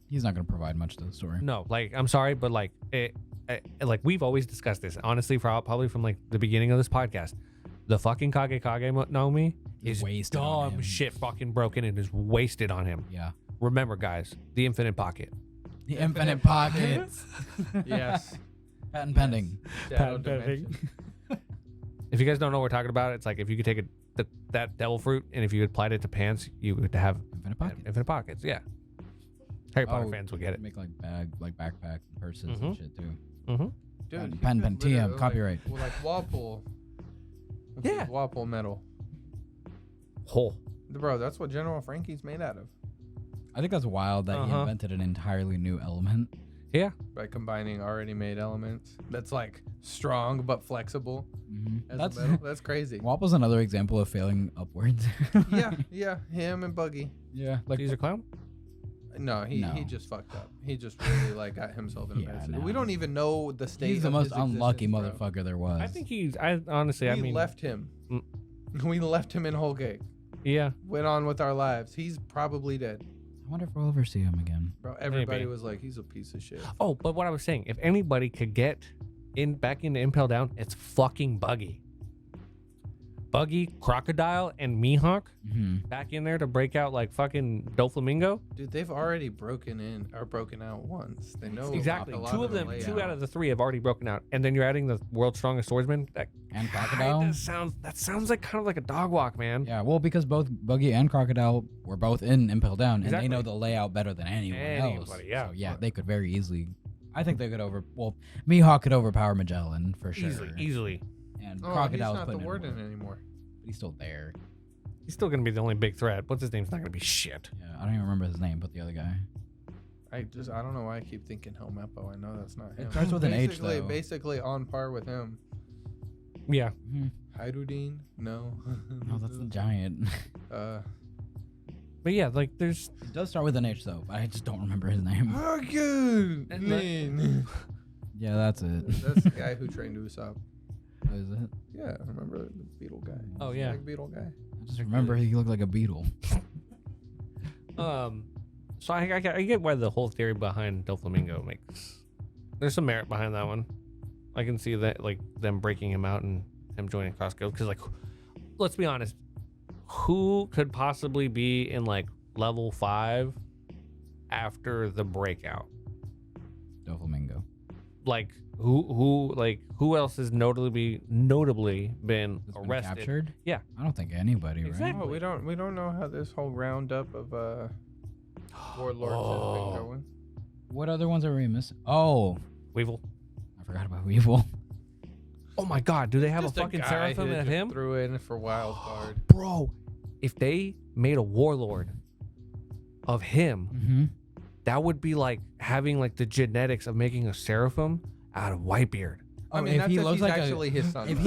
He's not going to provide much to the story. No, like, I'm sorry, but like like we've always discussed this, honestly, probably from like the beginning of this podcast. The fucking Kage no Mi is dumb shit fucking broken and is wasted on him. Yeah. Remember, guys, the infinite pocket. The infinite pocket. Yes. Patent pending. Patent pending. If you guys don't know what we're talking about, it's like if you could take that devil fruit and if you applied it to pants, you would have infinite pockets. Yeah. Harry Potter fans will get it. Make like backpack purses and shit too. Mm-hmm. Dude, pen TM copyright. Well, like Walpole. Yeah. Walpole metal. Oh. Bro, that's what General Frankie's made out of. I think that's wild that he invented an entirely new element. Yeah. By combining already made elements. That's like strong but flexible. Mm-hmm. That's crazy. Wapple's another example of failing upwards. yeah. Him and Buggy. Yeah. Like Caesar Clown? No, he just fucked up. He just really like got himself in a mess. We don't even know the state. He's the most unlucky bro. motherfucker there was. I think we left him. We left him in Whole Cake. Yeah. Went on with our lives. He's probably dead. I wonder if we'll ever see him again. Bro, everybody was like, he's a piece of shit. Oh, but what I was saying, if anybody could get back into Impel Down, it's fucking Buggy. Buggy, Crocodile, and Mihawk back in there to break out like fucking Doflamingo. Dude, they've already broken out once. They know exactly. Two out of the 3 have already broken out, and then you're adding the world's strongest swordsman. And Crocodile. That sounds like kind of like a dog walk, man. Yeah, well, because both Buggy and Crocodile were both in Impel Down, and they know the layout better than anyone else. Yeah. So yeah, they could very easily. I think they could Mihawk could overpower Magellan for sure. Easily. And Crocodile's he's not the warden anymore. But he's still there. He's still gonna be the only big threat. What's his name's not gonna be shit. Yeah, I don't even remember his name, but the other guy. I don't know why I keep thinking Helmeppo. I know that's not him. It starts with an H though. Basically on par with him. Yeah. Hydrodine? No. No, that's the giant. But yeah, like there's. It does start with an H though, but I just don't remember his name. Yeah, that's it. That's the guy who trained Usopp. Oh, is it? Yeah, I remember the beetle guy. Oh, yeah. Big beetle guy. I just remember he looked like a beetle. So I get why the whole theory behind Doflamingo there's some merit behind that one. I can see that, like, them breaking him out and him joining Costco. Because, like, let's be honest, who could possibly be in, like, level 5 after the breakout? Doflamingo. Like, who else has notably been That's been arrested? captured? Yeah. I don't think anybody, Exactly. Oh, we don't know how this whole roundup of warlords has been going. right? What other ones are we missing? Oh, Weevil. I forgot about Weevil. Oh my God, do they have Just a fucking guy seraphim who at just him? threw in for wild card. Bro, if they made a warlord of him, Mm-hmm. that would be like having like the genetics of making a seraphim out of Whitebeard. I mean, that's he if looks he's like actually his son. if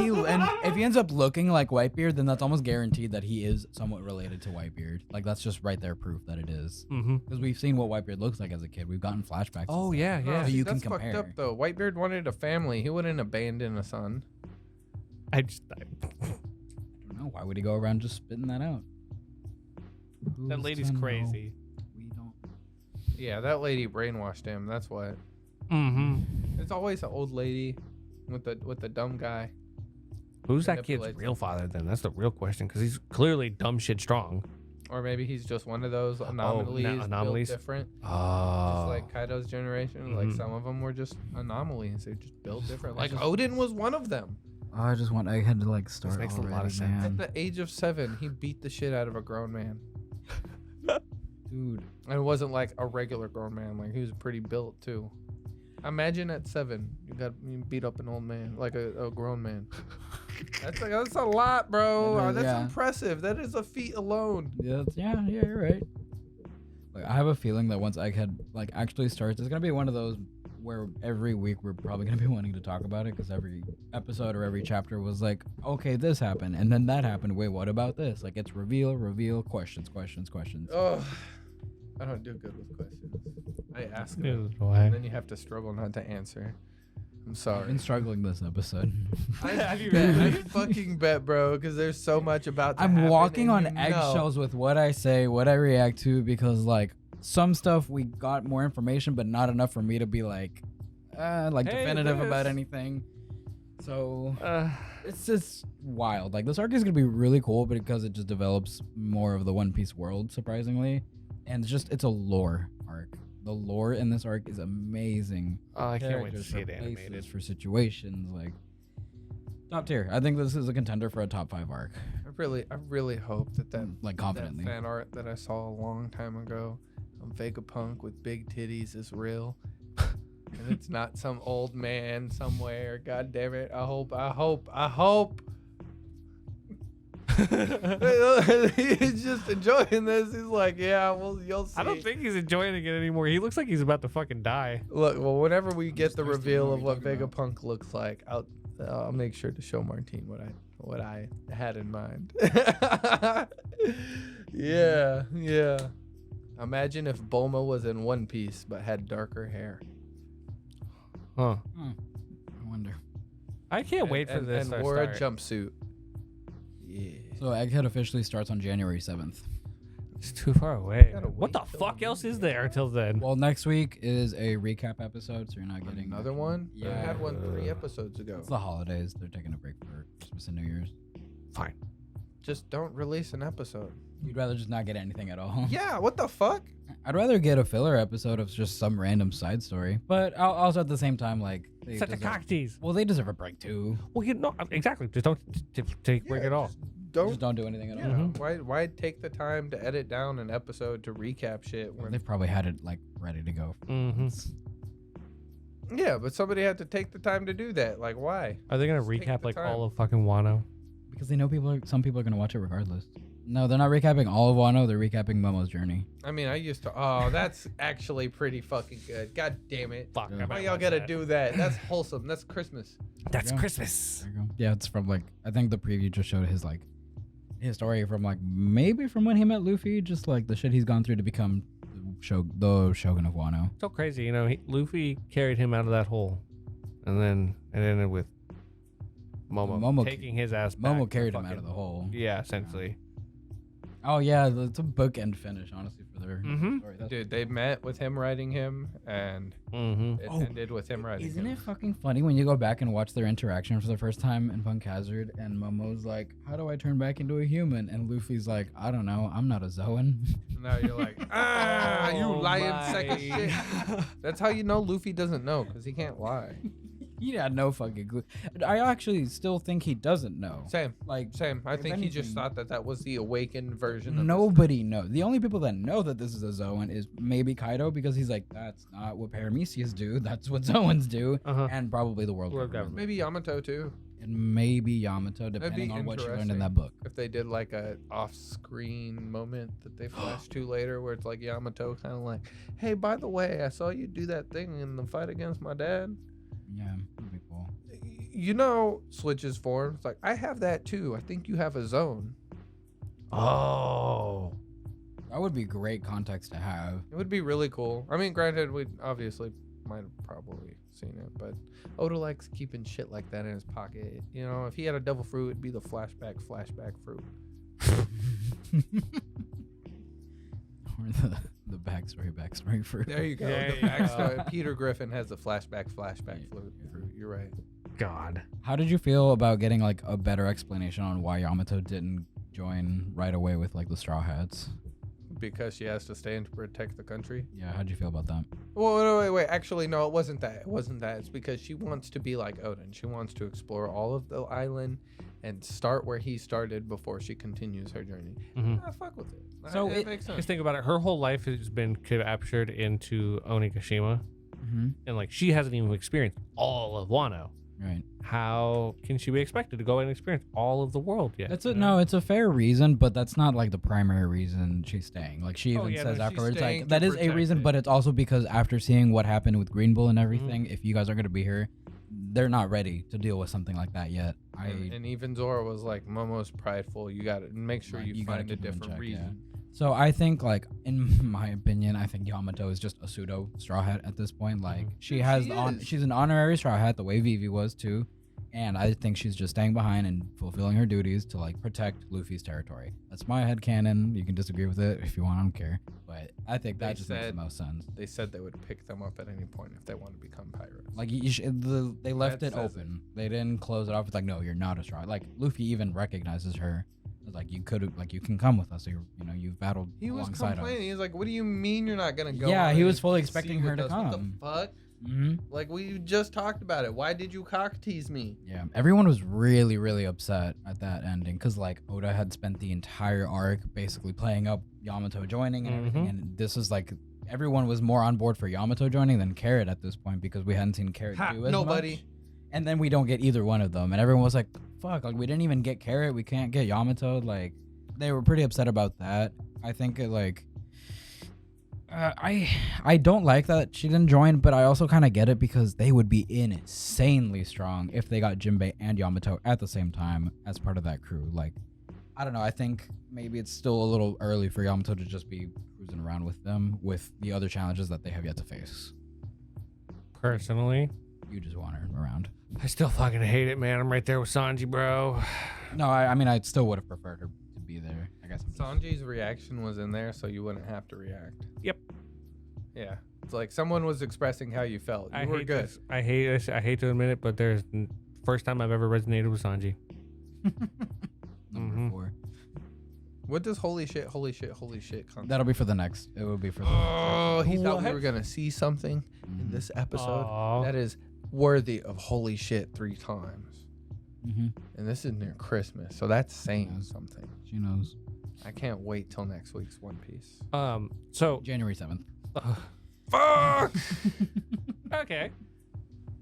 he ends up looking like Whitebeard, then that's almost guaranteed that he is somewhat related to Whitebeard. Like that's just right there proof that it is. Mm-hmm. Because we've seen what Whitebeard looks like as a kid. We've gotten flashbacks. Oh and yeah, stuff. yeah. So you can That's fucked compare. up though. Whitebeard wanted a family. He wouldn't abandon a son. I I don't know. Why would he go around just spitting that out? that Who's lady's to know? crazy. We don't. Yeah, that lady brainwashed him. That's what. Mm-hmm. It's always an old lady with the dumb guy. Who's that kid's Manipulates real father then? That's the real question because he's clearly dumb shit strong. Or maybe he's just one of those anomalies. anomalies? Built different. Oh. Just like Kaido's generation. Like Mhm. some of them were just anomalies. They just built different. Like just- Odin was one of them. Oh, I had to like start. makes a lot of already, sense. At man. the age of 7, he beat the shit out of a grown man. Dude. And it wasn't like a regular grown man. Like he was pretty built too. Imagine at 7, you beat up an old man, like a grown man. That's a lot, bro. That is, That's yeah. impressive. That is a feat alone. Yeah, you're right. Like, I have a feeling that once Egghead like actually starts, it's gonna be one of those where every week we're probably gonna be wanting to talk about it because every episode or every chapter was like, okay, this happened and then that happened. Wait, what about this? Like it's reveal, questions. Oh, I don't do good with questions. I ask them, Neither do I. and then you have to struggle not to answer. I'm I've sorry. been struggling this episode. I fucking bet, bro, because there's so much about to I'm happen, walking and on you know. eggshells with what I say, what I react to, because like some stuff we got more information, but not enough for me to be like Hey, definitive about this. anything. So Uh, it's just wild. Like this arc is gonna be really cool because it just develops more of the One Piece world, surprisingly, and it's a lore arc. The lore in this arc is amazing. I can't wait to Characters see it for places, animated. for situations, like top tier. I think this is a contender for a top 5 arc. I really hope that Like confidently. that fan art that I saw a long time ago of Vegapunk with big titties is real. And it's not some old man somewhere. God damn it. I hope. He's just enjoying this. He's like, yeah, well, you'll see. I don't think he's enjoying it anymore. He looks like he's about to fucking die. Look, well, whenever we get the thirsty reveal now, of what what are you talking Vegapunk looks like, I'll make sure to show Martine what I had in mind. Yeah. Imagine if Bulma was in One Piece but had darker hair. Huh. I wonder. I can't wait for this. And to wore a start. jumpsuit. Yeah. So Egghead officially starts on January 7th. It's too far away. Gotta What the wait till fuck the else new is year. there until then? Well, next week is a recap episode, so you're not getting Another one? Yeah. I had one 3 episodes ago. It's the holidays. They're taking a break for Christmas and New Year's. Fine. Just don't release an episode. You'd rather just not get anything at all. Yeah, what the fuck? I'd rather get a filler episode of just some random side story. But also at the same time, like they Such a deserve- cock tease. Well, they deserve a break too. Well, you know exactly. Just don't take break at all. just Don't. Just don't do anything at Yeah, all. Mhm. why take the time to edit down an episode to recap shit? Well, When, they've probably had it like ready to go. Mm-hmm. yeah, but somebody had to take the time to do that. Like, why? Are they gonna Just take recap the like time. all of fucking Wano? Because they know some people are gonna watch it regardless. No, they're not recapping all of Wano. They're recapping Momo's journey. I mean, I used to. Oh, that's actually pretty fucking good. God damn it. Fuck. Yeah. I Why might y'all watch gotta that. do that? That's wholesome. That's Christmas. That's Yeah. Christmas. There you go. Yeah, it's from like I think the preview just showed his story from like maybe from when he met Luffy, just like the shit he's gone through to become the Shogun of Wano. So crazy, you know. Luffy carried him out of that hole. and then it ended with Momo taking his ass back. Momo carried him out of the hole. Yeah, essentially. Oh yeah, it's a bookend finish, honestly, for their story. Dude, they met with him writing him, and it ended with him writing Isn't him. it fucking funny when you go back and watch their interaction for the first time in Punk Hazard, and Momo's like, "How do I turn back into a human?" And Luffy's like, "I don't know. I'm not a Zoan." Now you're like, you lying sack of shit. That's how you know Luffy doesn't know, because he can't lie. He had no fucking clue. I actually still think he doesn't know. Same. Like, Same. I if think he just anything, thought that was the awakened version of nobody knows. The only people that know that this is a Zoan is maybe Kaido, because he's like, that's not what Paramecius do. That's what Zoans do. And probably the world government. Maybe Yamato too. And maybe Yamato, depending on what you learned in that book. If they did like a off-screen moment that they flash to later, where it's like Yamato kind of like, "Hey, by the way, I saw you do that thing in the fight against my dad." Yeah, that'd be cool. You know, switches forms. It's like, I have that too. I think you have a zone. Oh. That would be great context to have. It would be really cool. I mean, granted, we obviously might have probably seen it, but Oda likes keeping shit like that in his pocket. You know, if he had a devil fruit, it'd be the flashback fruit. Or the backstory fruit. There you go. There The you backstory. go. Peter Griffin has the flashback fruit. You're right. God. How did you feel about getting like a better explanation on why Yamato didn't join right away with like the Straw Hats? Because she has to stay and protect the country. Yeah, how'd you feel about that? Well, wait. Actually, no, it wasn't that. It wasn't that. It's because she wants to be like Odin. She wants to explore all of the island and start where he started before she continues her journey. I fuck with it. So it makes sense. Just think about it. Her whole life has been captured into Onigashima, and like she hasn't even experienced all of Wano. Right. How can she be expected to go and experience all of the world yet? That's no, it's a fair reason, but that's not like the primary reason she's staying. Like she even says she's afterwards, staying like to that is a protect reason, it. but it's also because after seeing what happened with Green Bull and everything, if you guys are gonna be here, they're not ready to deal with something like that yet. And even Zora was like, Momo's prideful. You got to make sure you gotta find a keep him in different check, reason. yeah. So I think, like, in my opinion, I think Yamato is just a pseudo Straw Hat at this point. Like, she's an honorary Straw Hat, the way Vivi was too. And I think she's just staying behind and fulfilling her duties to like protect Luffy's territory. That's my headcanon. You can disagree with it if you want. I don't care. But I think that just makes the most sense. They said they would pick them up at any point if they want to become pirates. Like they left it open. They didn't close it off. It's like, no, you're not a Straw. Like Luffy even recognizes her. It's like, you can come with us. You've battled He was alongside us. complaining. He's like, what do you mean you're not gonna go? Yeah, on he and was fully see expecting with her to us? come. What the fuck? Mm-hmm. Like, we just talked about it. Why did you cock tease me? Yeah, everyone was really, really upset at that ending because like Oda had spent the entire arc basically playing up Yamato joining and everything, and this is like everyone was more on board for Yamato joining than Carrot at this point because we hadn't seen Carrot do as nobody. much. And then we don't get either one of them, and everyone was like, "Fuck! Like we didn't even get Carrot. We can't get Yamato." Like they were pretty upset about that. I think it like. I don't like that she didn't join, but I also kind of get it because they would be insanely strong if they got Jinbei and Yamato at the same time as part of that crew. Like, I don't know. I think maybe it's still a little early for Yamato to just be cruising around with them with the other challenges that they have yet to face. Personally, You just want her around. I still fucking hate it, man. I'm right there with Sanji, bro. No, I mean, I still would have preferred her to be there. I guess. Sanji's reaction was in there, so you wouldn't have to react. Yep. Yeah. It's like someone was expressing how you felt. You were good. I hate to admit it, but there's first time I've ever resonated with Sanji. Number 4. What does holy shit come? That'll be for the next. It will be for the Oh, he thought we What? were gonna see something in this episode Aw. that is worthy of holy shit 3 times. Mm-hmm. And this is near Christmas, so that's saying Yes. something. She knows. I can't wait till next week's One Piece. So January 7th. Fuck! okay.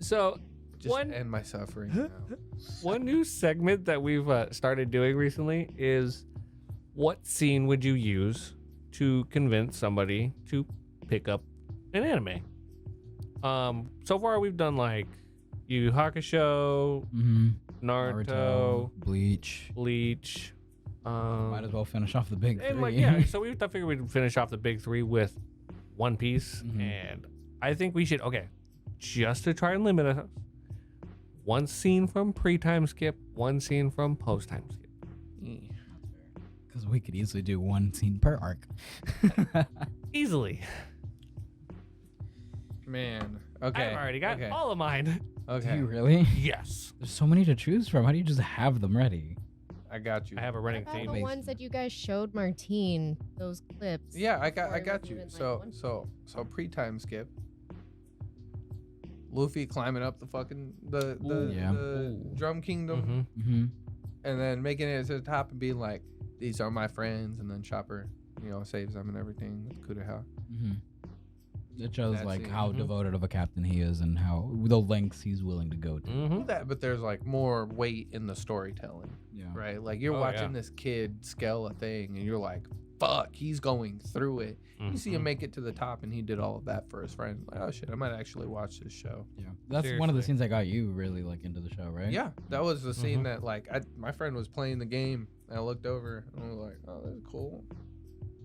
So Just end my suffering now. one new segment that we've started doing recently is what scene would you use to convince somebody to pick up an anime? So far we've done like Yu Yu Hakusho, Naruto, Bleach. Bleach. Might as well finish off the big 3. And like yeah, so I figured we'd finish off the big 3 with One Piece, Mhm. and I think we should just to try and limit us, one scene from pre-time skip, one scene from post-time skip. Because we could easily do one scene per arc. Easily. Man. Okay. I've already got okay. all of mine. Okay. Do you really? Yes. There's so many to choose from. How do you just have them ready? I got you. I have a running What theme. about the ones that you guys showed Martine, those clips? Yeah, I before it got was you. even, like, So One Piece? so pre-time skip. Luffy climbing up the fucking the Yeah. drum kingdom Mm-hmm. and then making it to the top and being like, these are my friends, and then Chopper, saves them and everything with Kudaha. Mm-hmm. It shows That like scene. how devoted of a captain he is and how the lengths he's willing to go to. Mm-hmm. But there's like more weight in the storytelling, Yeah. right? Like you're Oh, watching yeah. this kid scale a thing and you're like, fuck, he's going through it. You see him make it to the top and he did all of that for his friends. Like, oh shit, I might actually watch this show. Yeah. That's one of the Seriously. scenes that got you really like into the show, right? Yeah, that was the scene that like my friend was playing the game and I looked over and I was like, oh, that's cool.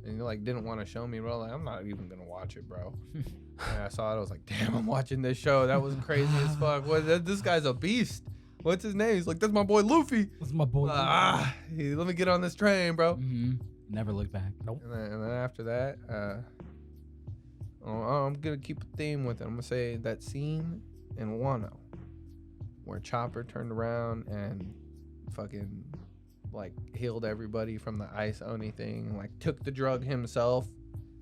And he like didn't want to show me, bro. Like, I'm not even gonna watch it, bro. And I saw it, I was like, damn, I'm watching this show. That was crazy as fuck. This guy's a beast. What's his name? He's like, that's my boy Luffy. That's my boy. Let me get on this train, bro. Mm-hmm. Never look back. Nope. And then after that, I'm gonna keep a theme with it. I'm gonna say that scene in Wano where Chopper turned around and fucking like healed everybody from the ice oni thing, like took the drug himself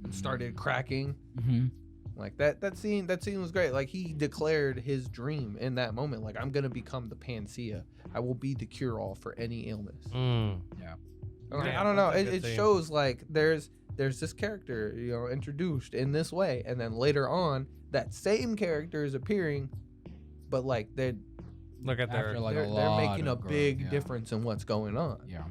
and started cracking. Mm-hmm. Like that scene was great. Like he declared his dream in that moment. Like, I'm gonna become the panacea. I will be the cure all for any illness. Mm. Like, Yeah, I don't know. that's a good It scene. shows like there's this character, introduced in this way, and then later on that same character is appearing, but like they're Look at their. After, like, they're, a they're lot making a of growth, big yeah. difference in what's going on. Yeah.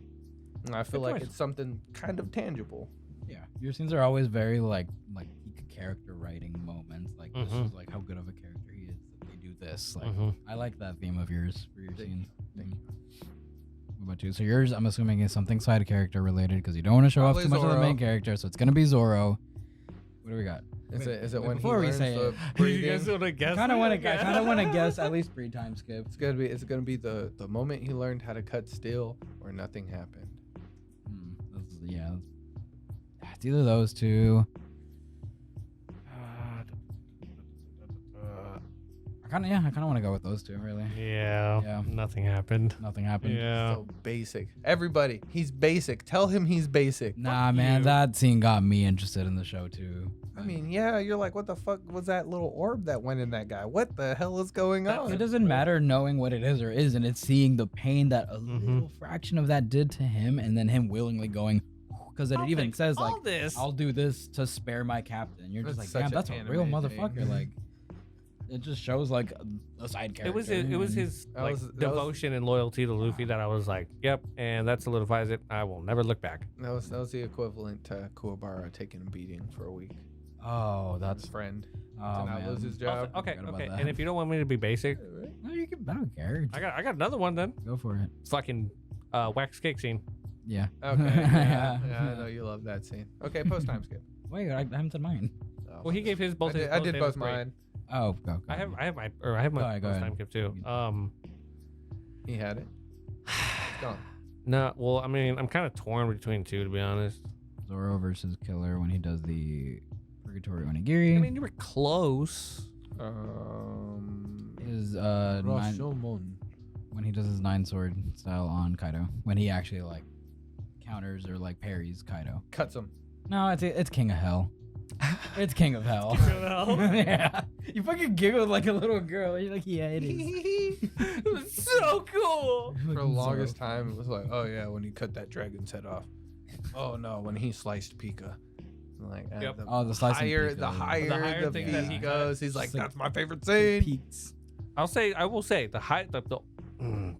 And I feel Good like choice. it's something kind of tangible. Yeah. Your scenes are always very like peak character writing moments. Like this Mhm. is like how good of a character he is that they do this. Like Mhm. I like that theme of yours for your Thank scenes. Thank Mhm. What about you? So yours, I'm assuming, is something side character related because you don't want to show off Probably too much of the main Zoro. character. So it's gonna be Zoro. What do we got? Is it wait, when he before we learns say the it, breathing? You guys want to guess? Kind of want to. it? Kind of want to guess at least 3 time skip. It's gonna be the moment he learned how to cut steel, or nothing happened. Yeah. It's either those two. I kind of want to go with those two. Really. Yeah. Yeah. Nothing happened. Nothing happened. Yeah. So basic. Everybody, he's basic. Tell him he's basic. Nah, Fuck man, you. that scene got me interested in the show too. I mean, yeah, you're like, what the fuck was that little orb that went in that guy? What the hell is going on? it doesn't matter knowing what it is or isn't. It's seeing the pain that a Mhm. little fraction of that did to him, and then him willingly going, because it I'll even fix says all like, this. "I'll do this to spare my captain." You're just That's like, damn, such that's an a real anime motherfucker. thing. Like, it just shows like a side character. It was his That like was- that was- devotion and loyalty to Luffy that I was like, yep, and that solidifies it. I will never look back. That was the equivalent to Kuwabara taking a beating for a week. Oh, His that's friend oh to not man. lose his job. Okay, forgot about okay. that. And if you don't want me to be basic, No, you can. I don't care. I got another one then. Go for it. Fucking wax cake scene. Yeah. Okay, yeah, I know you love that scene. Okay, post time skip. Wait, I haven't said mine. Oh. Well, he gave his both. I did his both great. mine. Oh, go. I have my Go ahead, go post ahead. time skip too. He had it. It's gone. No, well, I mean, I'm kind of torn between two to be honest. Zoro versus Killer when he does the Purgatory Onigiri. I mean, you were close. His 9, Rashomon. when he does his 9-sword style on Kaido. When he actually like counters or like parries Kaido. Cuts him. No, it's King of Hell. It's King of Hell. King of Hell? Yeah. You fucking giggled like a little girl. You're like, yeah, it is. It was so cool. For the longest time, it was like, oh yeah, when he cut that dragon's head off. Oh no, when he sliced Pika. Like, Yep. The slicing higher, Pika. the higher the thing that beat he goes, he's It's like, like that's my favorite scene. Peaks. I will say the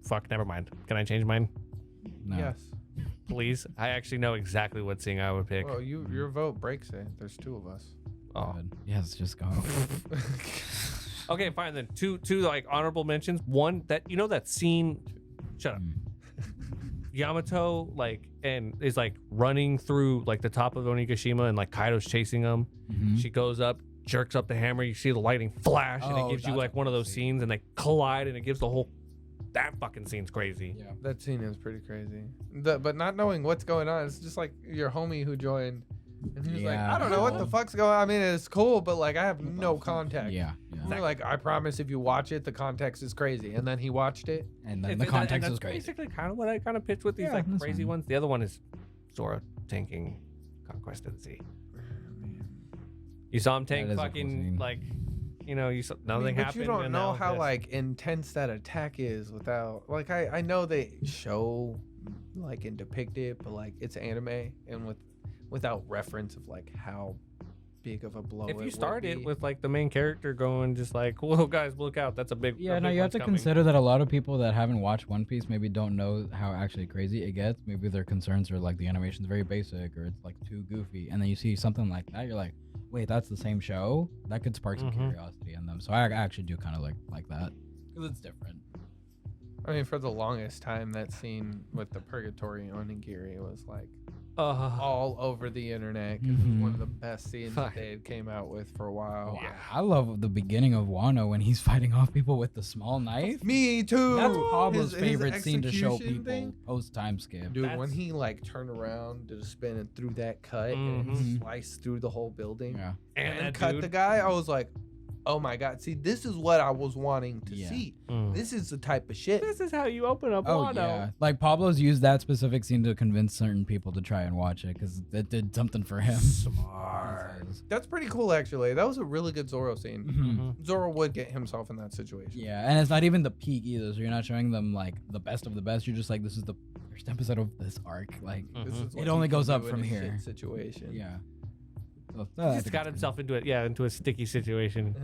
fuck, never mind. Can I change mine, No. Yes. please? I actually know exactly what scene I would pick. Well, your vote breaks it. There's 2 of us. Oh. Good. Yes, just go. Okay, fine then. Two like honorable mentions. One that that scene. Shut up. Yamato and is like running through like the top of Onigashima and like Kaido's chasing him. Mhm. She goes up jerks up the hammer. You see the lightning flash, and it gives you that's like a one of cool those scene. scenes, and they collide, and it gives the whole. That fucking scene's crazy. Yeah. That scene is pretty crazy. But not knowing what's going on, it's just like your homie who joined, and he was like, Yeah. I don't know what the fuck's going on. I mean, it's cool, but like I have no context. Yeah. We're like, I promise if you watch it, the context is crazy. And then he watched it. And then It's- the and context that's was crazy. basically kind of what I kind of pitched with these Yeah, like that's crazy fine. ones. The other one is Zoro tanking Conquest of the Sea. You saw him tank is a cool fucking scene. like, you know, you saw I nothing mean, but happened. you don't and know now how this. like intense that attack is without like I know they show like and depict it, but like it's anime and without reference of like how big of a blow If it you would start it be. with like the main character going just like, "Whoa, guys, look out! That's a big." Yeah, a no, big you have one's to coming." consider that a lot of people that haven't watched One Piece maybe don't know how actually crazy it gets. Maybe their concerns are like the animation's very basic or it's like too goofy. And then you see something like that, you're like, wait, that's the same show? That could spark some Mhm. curiosity in them. So I actually do kind of like that because it's different. I mean, for the longest time, that scene with the Purgatory onigiri was like all over the internet. 'Cause it was one of the best scenes that they had came out with for a while. Oh, I love the beginning of Wano when he's fighting off people with the small knife. Me too. That's Pablo's His favorite scene to show execution people thing. post time skip. Dude, when That's- he like turned around, did a spin and threw that cut and Mhm. it sliced through the whole building Yeah. and and that cut dude, the guy, I was like, oh my god! See, this is what I was wanting to Yeah. see. Mm. This is the type of shit. This is how you open up Oh Wano. yeah, like Pablo's used that specific scene to convince certain people to try and watch it because it did something for him. Smart. That's pretty cool, actually. That was a really good Zoro scene. Mhm. Zoro would get himself in that situation. Yeah, and it's not even the peak either, so you're not showing them like the best of the best. You're just like, this is the first episode of this arc. Like, This is Mhm. what It he only can goes do up in from a shit here. situation. yeah. So, He just got himself into it, into a sticky situation.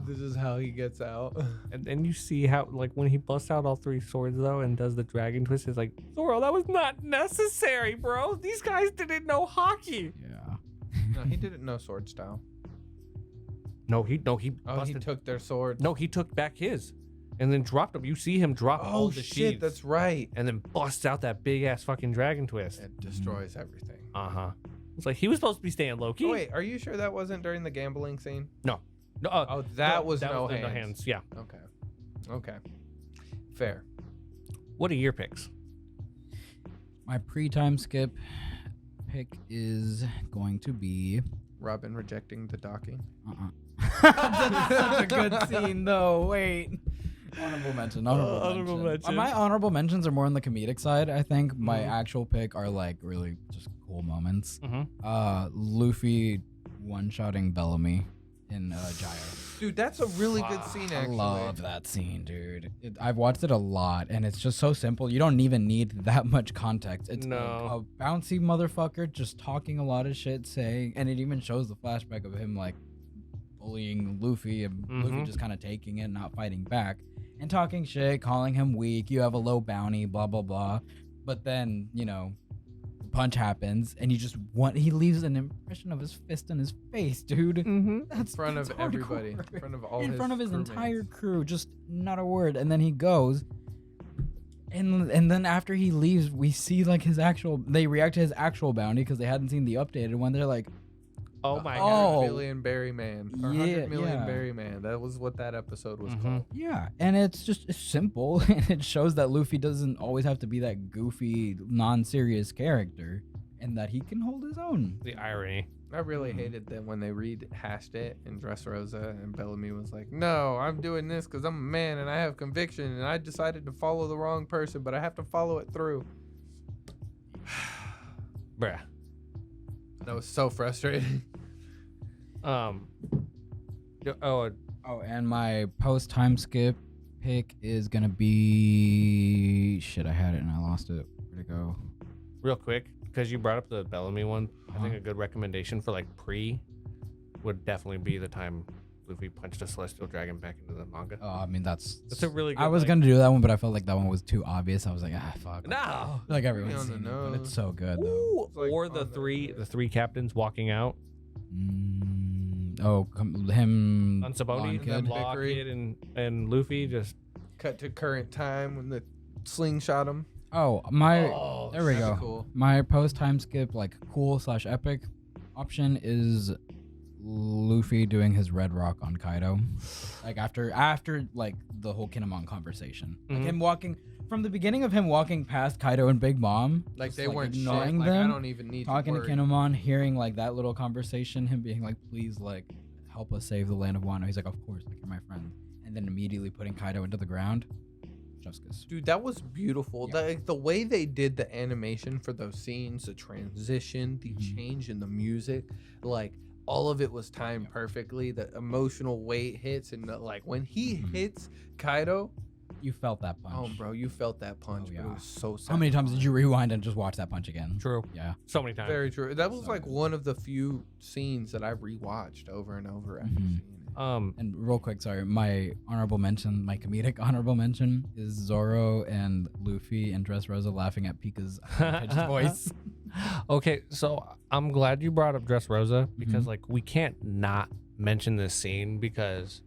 This is how he gets out. And then you see how, like, when he busts out all three swords, though, and does the dragon twist, it's like, Zoro, that was not necessary, bro. These guys didn't know hockey. Yeah. No, he didn't know sword style. No, he Oh, he busted. took their sword. No, he took back his and then dropped them. You see him drop all Oh the shit, sheaths that's right. and then busts out that big ass fucking dragon twist. It destroys everything. Uh-huh. It's like he was supposed to be staying low key. Oh, wait, are you sure that wasn't during the gambling scene? No, Oh, that was no the hands. Yeah. Okay. Okay. Fair. What are your picks? My pre-time skip pick is going to be. Robin rejecting the docking. That's such a good scene, though. Wait. Honorable mention. Honorable mention. My honorable mentions are more on the comedic side. I think my actual pick are like really just cool moments. Mm-hmm. Luffy one-shotting Bellamy in Gyre. Dude, that's a really good scene, I actually. love that scene, dude. I've watched it a lot, and it's just so simple. You don't even need that much context. It's No. a bouncy motherfucker just talking a lot of shit, saying, and it even shows the flashback of him like bullying Luffy, and Luffy Mhm. just kind of taking it, not fighting back, and talking shit, calling him weak. You have a low bounty, blah blah blah. But then the punch happens, and he leaves an impression of his fist in his face, dude. Mm-hmm. That's In front of that's everybody. hardcore. In front of all In his front of his crewmates. entire crew, just not a word. And then he goes, and then after he leaves, we see like they react to his actual bounty because they hadn't seen the updated one. They're like, Oh my Oh. god. 100 million berry man. Or Yeah, 100 million yeah. berry man. That was what that episode was Mhm. called. yeah, and it's simple, and it shows that Luffy doesn't always have to be that goofy, non-serious character, and that he can hold his own. The irony. I really hated that when they rehashed it in Dressrosa and Bellamy was like, no, I'm doing this because I'm a man and I have conviction and I decided to follow the wrong person, but I have to follow it through. Bruh. That was so frustrating. Oh, Oh, and my post-time skip pick is gonna be shit. I had it and I lost it. Where'd it go? real quick, because you brought up the Bellamy one, I think Uh-huh. a good recommendation for like pre would definitely be the time Luffy punched a Celestial Dragon back into the manga. Oh, I mean that's a really good, I was like- gonna do that one, but I felt like that one was too obvious. I was like, fuck. No. Like everyone's on the seen it, but it's nose. so good though. Ooh, It's like or the on the- three captains walking out. Him. Unsaboni, Kid. and Law Vickery. Kid and Luffy just. Cut to current time when the slingshot him. Oh, my. Oh, there we that'd go. be cool. My post time skip, like cool / epic option is Luffy doing his red rock on Kaido, like after like the whole Kinemon conversation, like him walking from the beginning of him walking past Kaido and Big Mom, Like just, they weren't ignoring shit. Like, them, I don't even need talking to to worry. Kinemon, hearing like that little conversation, him being like, please like help us save the land of Wano. He's like, of course, like you're my friend, and then immediately putting Kaido into the ground. Justice. Dude, that was beautiful. Yeah. The way they did the animation for those scenes, the transition, the change in the music, like all of it was timed perfectly. The emotional weight hits, and like when he hits Kaido, You felt that punch. oh bro, you felt that punch. Oh, But yeah. it was so sad. How many times did you rewind and just watch that punch again? True. Yeah. So many times. Very true. That was So like good. one of the few scenes that I rewatched over and over after Mhm. seeing it. And real quick, sorry, my honorable mention, my comedic honorable mention is Zoro and Luffy and Dressrosa laughing at Pika's pitched voice. Okay, so I'm glad you brought up Dressrosa because like we can't not mention this scene because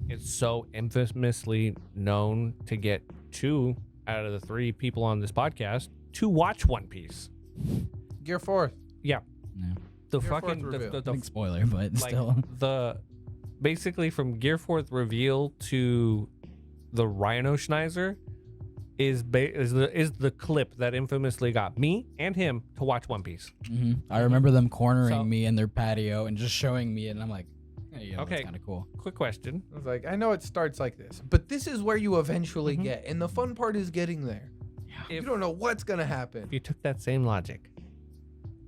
it's so infamously known to get 2 out of the 3 people on this podcast to watch One Piece. Gear 4. Yeah. The Gear fucking fourth reveal. the Big spoiler, but like still. the basically from Gear 4th reveal to the Rhino Schneider is the clip that infamously got me and him to watch One Piece. I remember them cornering So- me in their patio and just showing me it, and I'm like, yeah, Okay. that's kind of cool. Quick question. I was like, I know it starts like this, but this is where you eventually get. And the fun part is getting there. You If, don't know what's going to happen. if you took that same logic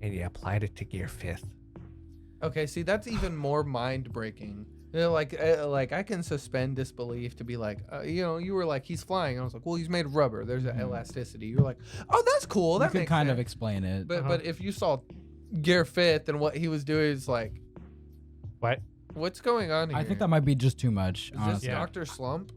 and you applied it to Gear 5th, Okay, see, that's even more mind breaking. Like I can suspend disbelief to be like, you were like, he's flying. I was like, well, he's made of rubber. There's an elasticity. You're like, oh, that's cool. You That could makes kind sense. of explain it. But if you saw Gear 5th and what he was doing, is like, what? what's going on here? I think that might be just too much. Is this Honestly. Yeah. Dr. Slump?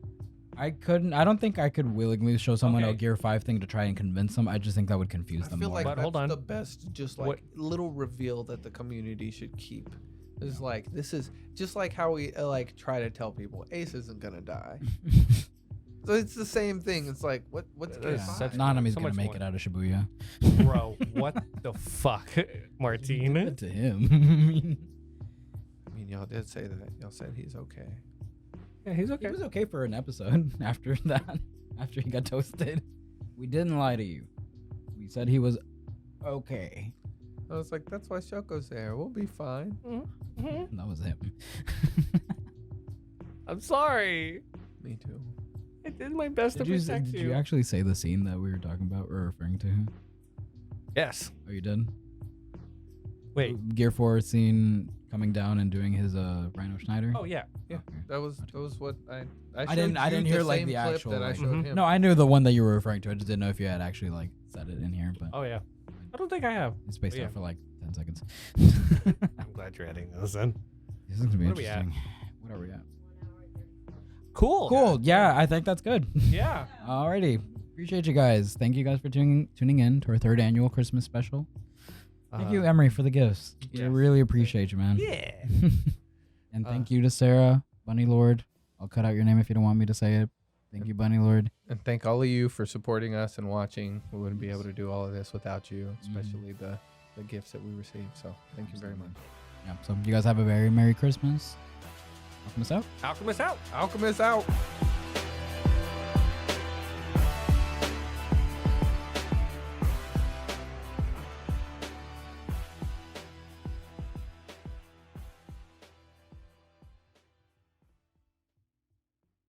I don't think I could willingly show someone a Okay. Gear 5 thing to try and convince them. I just think that would confuse I them feel more. like But that's hold on. the best, just like What- little reveal that the community should keep. Is like, this is just like how we like try to tell people Ace isn't gonna die. So it's the same thing. It's like, what's Gear It's 5? such- Nanami's so gonna much make more. it out of Shibuya. Bro, what the fuck, Martine? Good to him. I mean, y'all did say that. Y'all said he's okay. Yeah, he's He okay. was okay for an episode after that. After he got toasted. We didn't lie to you. We said he was okay. I was like, that's why Shoko's there. We'll be fine. Mhm. That was him. I'm sorry. Me too. I did my best to protect Did you actually say the scene that we were talking about or referring to? Yes. Oh, you did? Wait. Gear 4 scene coming down and doing his Rhino Schneider? Oh yeah. Yeah, Okay. that was what I I didn't showed you hear like same the clip actual that I like- showed him. No, I knew the one that you were referring to. I just didn't know if you had actually like said it in here, but Oh yeah. I don't think I have. it's spaced Oh, yeah. out for like 10 seconds. I'm glad you're adding those in. This is gonna be What are we at? interesting. What are we at? Cool. Cool. Yeah, I think that's good. Yeah. Alrighty. Appreciate you guys. Thank you guys for tuning in to our 3rd annual Christmas special. Thank you, Emery, for the gifts. I yes. really appreciate you, man. Yeah. And thank you to Sarah, Bunny Lord. I'll cut out your name if you don't want me to say it. Thank you, Bunny Lord. And thank all of you for supporting us and watching. We wouldn't be able to do all of this without you, especially the gifts that we received. So thank you very much. Yeah. So you guys have a very Merry Christmas. Alchemist out. Alchemist out. Alchemist out.